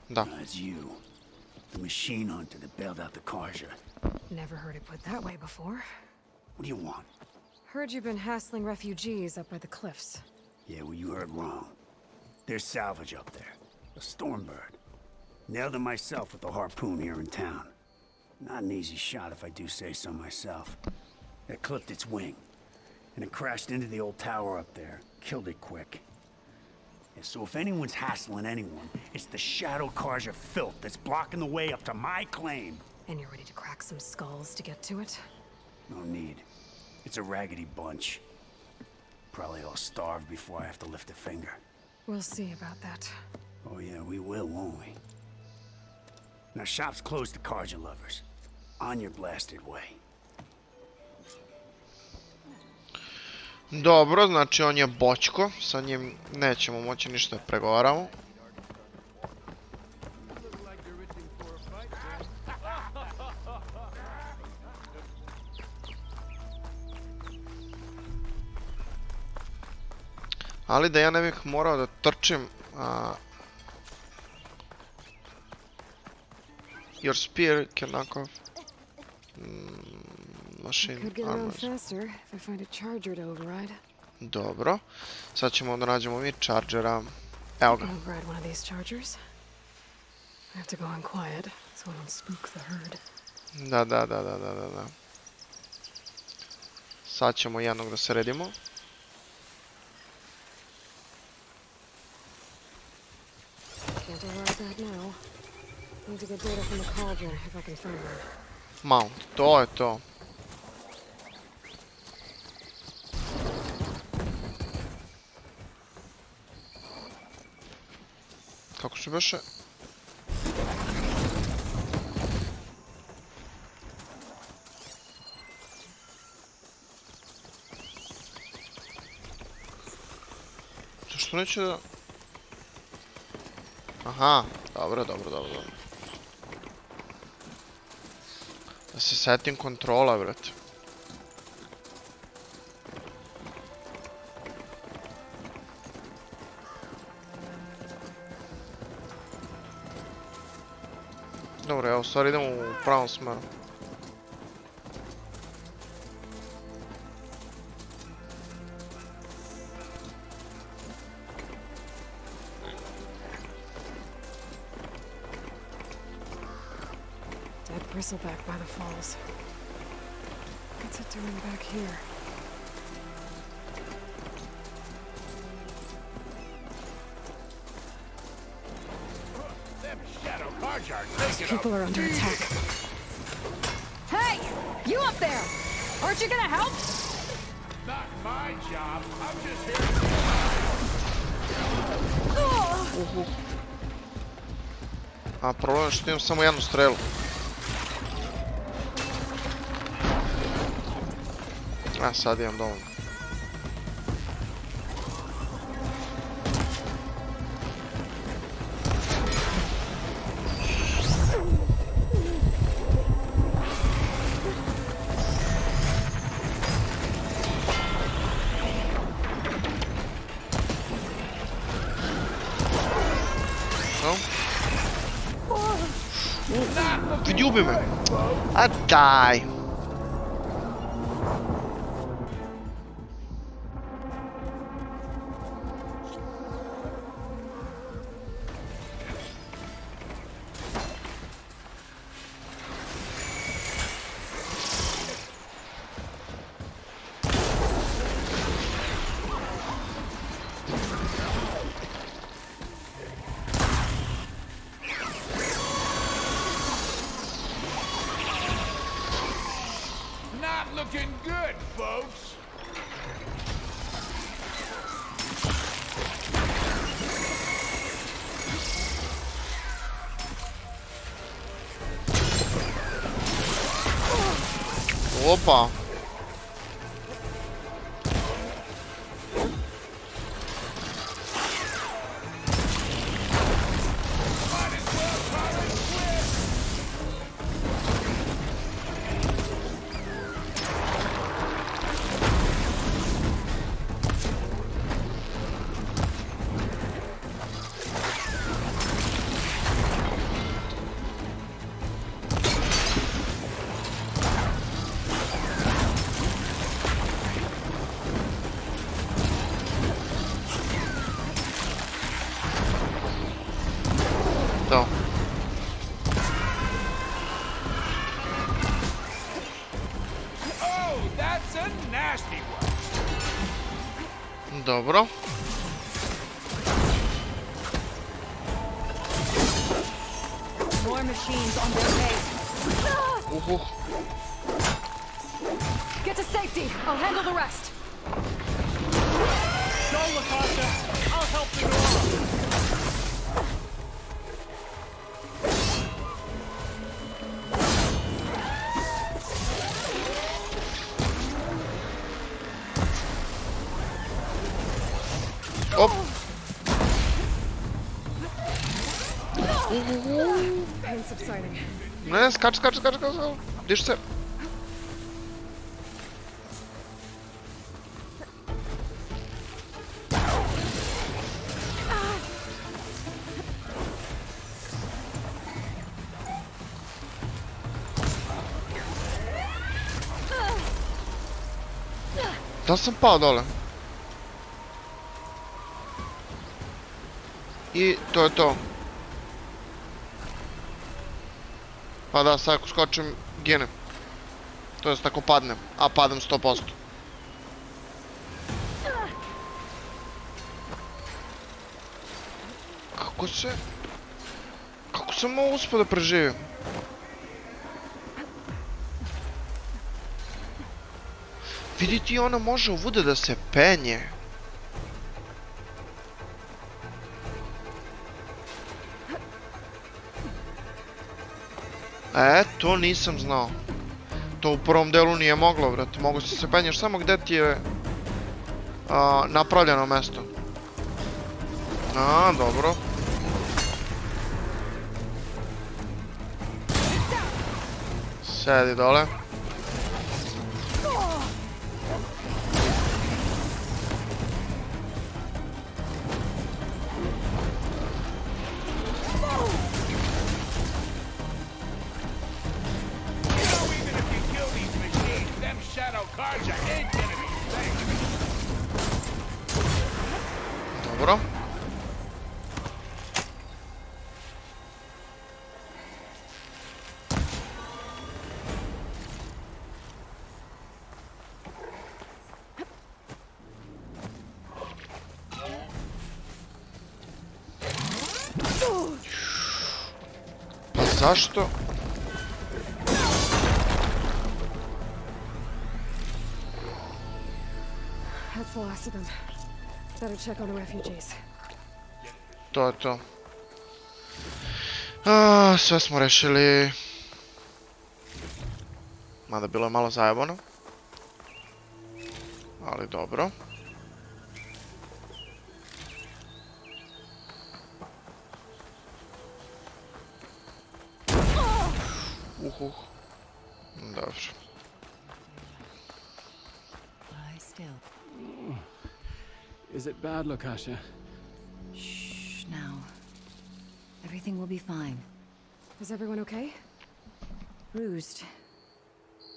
Da. It's you. The machine hunter that bailed out the Karja. Never heard it put that way before. What do you want? Heard you've been hassling refugees up by the cliffs. Yeah, well, you heard wrong. There's salvage up there. A Stormbird. Nailed him myself with the harpoon here in town. Not an easy shot if I do say so myself. It clipped its wing. And it crashed into the old tower up there. Killed it quick. Yeah, so if anyone's hassling anyone, it's the Shadow Karja filth that's blocking the way up to my claim. And you're ready to crack some skulls to get to it? No need. It's a raggedy bunch. Probably all starved before I have to lift a finger. We'll see about that. Oh yeah, we will, won't we? Now shop's closed to Karja lovers. On your blasted way. Dobro, znači on je Boćko, sa njim nećemo moći ništa da pregovaramo. Ali da ja ne bih morao da trčim... Your spear can knock off... Machine Could get around armors. faster if I find a charger to override. Dobro. Sad ćemo da nađemo mi chargera. Evo ga. Override one of these chargers. I have to go in quiet so I don't spook the herd. Da. Sad ćemo jednog da sredimo. Can't override that now. Need to get data from the cauldron if I can find one. Mount, to je to. Kako se beše? Zašto neće da... Aha, dobro. Da se setim kontrola, brate. Dobro, ja u stvari idem u pravom smeru. Dead bristleback by the falls. What's it doing back here? These people are under attack. Hey! You up there! Aren't you gonna help? Not my job. I'm just here. A problem je što imam samo jednu strelu. A sad imam dovoljno. Ljubi me. A daj. Looking good, folks. Opa. To. Oh, that's a nasty one. Dobro. More machines on their way. Get to safety. I'll handle the rest. Go, Latasha. I'll help you along. Op. Pain subsiding. Ne, skač. Diš se. Da sam pao dole. I to je to. Pa da, sad ako skočim, ginem. To jest ako padnem, a padam 100%. Kako sam ovo uspio da preživim? Vidite, ona može ovuda da se penje. To nisam znao. To u prvom delu nije moglo, brate. Mogu se penješ samo gde ti je napravljeno mesto. Dobro. Sedi dole. Dobro. Pa zašto? That's the last of them. Better check on the refugees. To je to. Sve smo rešili. Mada bilo je malo zajebano. Ali dobro. Dobro. Is it bad, Lukasha? Shh, now. Everything will be fine. Is everyone okay? Bruised,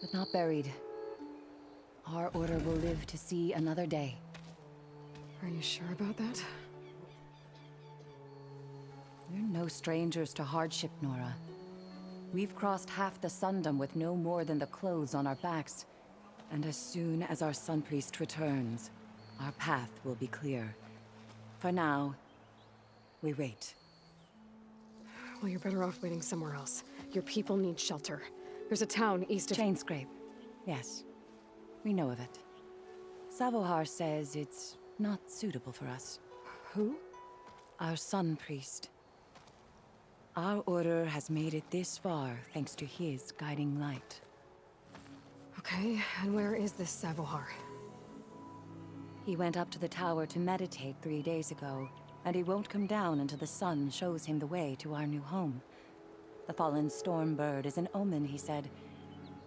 but not buried. Our order will live to see another day. Are you sure about that? We're no strangers to hardship, Nora. We've crossed half the sundom with no more than the clothes on our backs. And as soon as our sun priest returns, our path will be clear. For now, we wait. Well, you're better off waiting somewhere else. Your people need shelter. There's a town east of... Chainscrape. Yes. We know of it. Savohar says it's not suitable for us. Who? Our sun priest. Our order has made it this far thanks to his guiding light. Okay, and where is this Savohar? He went up to the tower to meditate 3 days ago, and he won't come down until the sun shows him the way to our new home. The fallen storm bird is an omen, he said.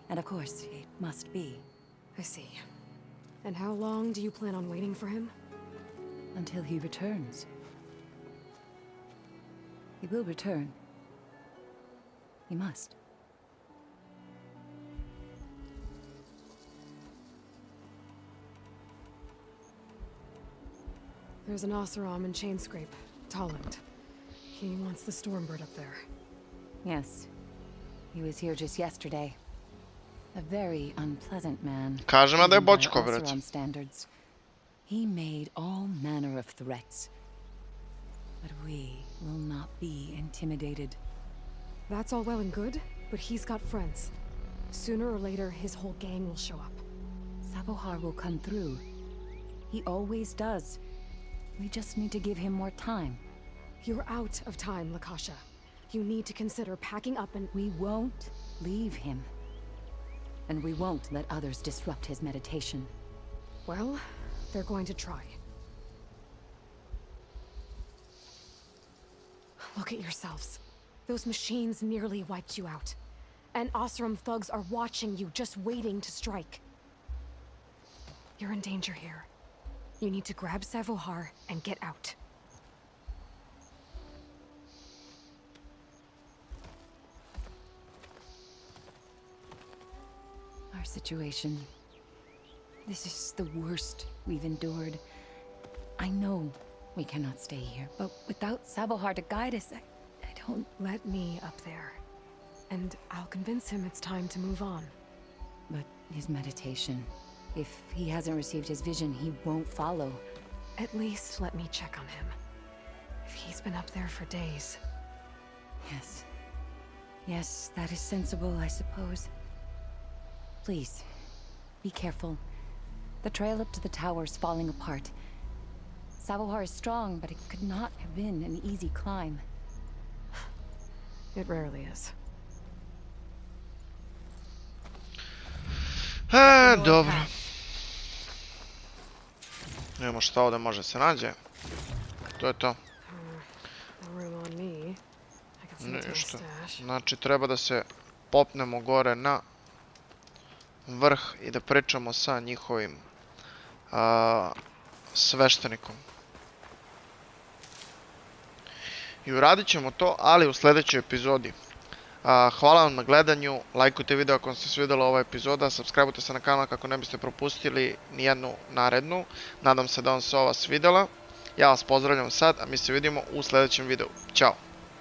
And of course, it must be. I see. And how long do you plan on waiting for him? Until he returns. He will return. He must. There's an Oseram in Chainscrape, Tolland. He wants the Stormbird up there. Yes. He was here just yesterday. A very unpleasant man. Kažemo da je even by bočko, brate. Oseram standards. He made all manner of threats. But we will not be intimidated. That's all well and good, but he's got friends. Sooner or later, his whole gang will show up. Savohar will come through. He always does. We just need to give him more time. You're out of time, Lukasha. You need to consider packing up and... We won't leave him. And we won't let others disrupt his meditation. Well, they're going to try. Look at yourselves. Those machines nearly wiped you out. And Oseram thugs are watching you, just waiting to strike. You're in danger here. You need to grab Savohar and get out. Our situation... This is the worst we've endured. I know we cannot stay here, but without Savohar to guide us, I don't... Let me up there. And I'll convince him it's time to move on. But his meditation... If he hasn't received his vision, he won't follow. At least let me check on him. If he's been up there for days. Yes. Yes, that is sensible, I suppose. Please, be careful. The trail up to the tower is falling apart. Savohar is strong, but it could not have been an easy climb. It rarely is. Dobro. Vidimo šta ovdje može se nađe. To je to. Ništa. Znači treba da se popnemo gore na vrh i da pričamo sa njihovim sveštenikom. I uradit ćemo to, ali u sljedećoj epizodi. Hvala vam na gledanju, lajkujte video ako vam se svidjela ova epizoda, subscribeujte se na kanal kako ne biste propustili nijednu narednu. Nadam se da vam se ova svidjela Ja vas pozdravljam sad, a mi se vidimo u sljedećem videu. Ćao!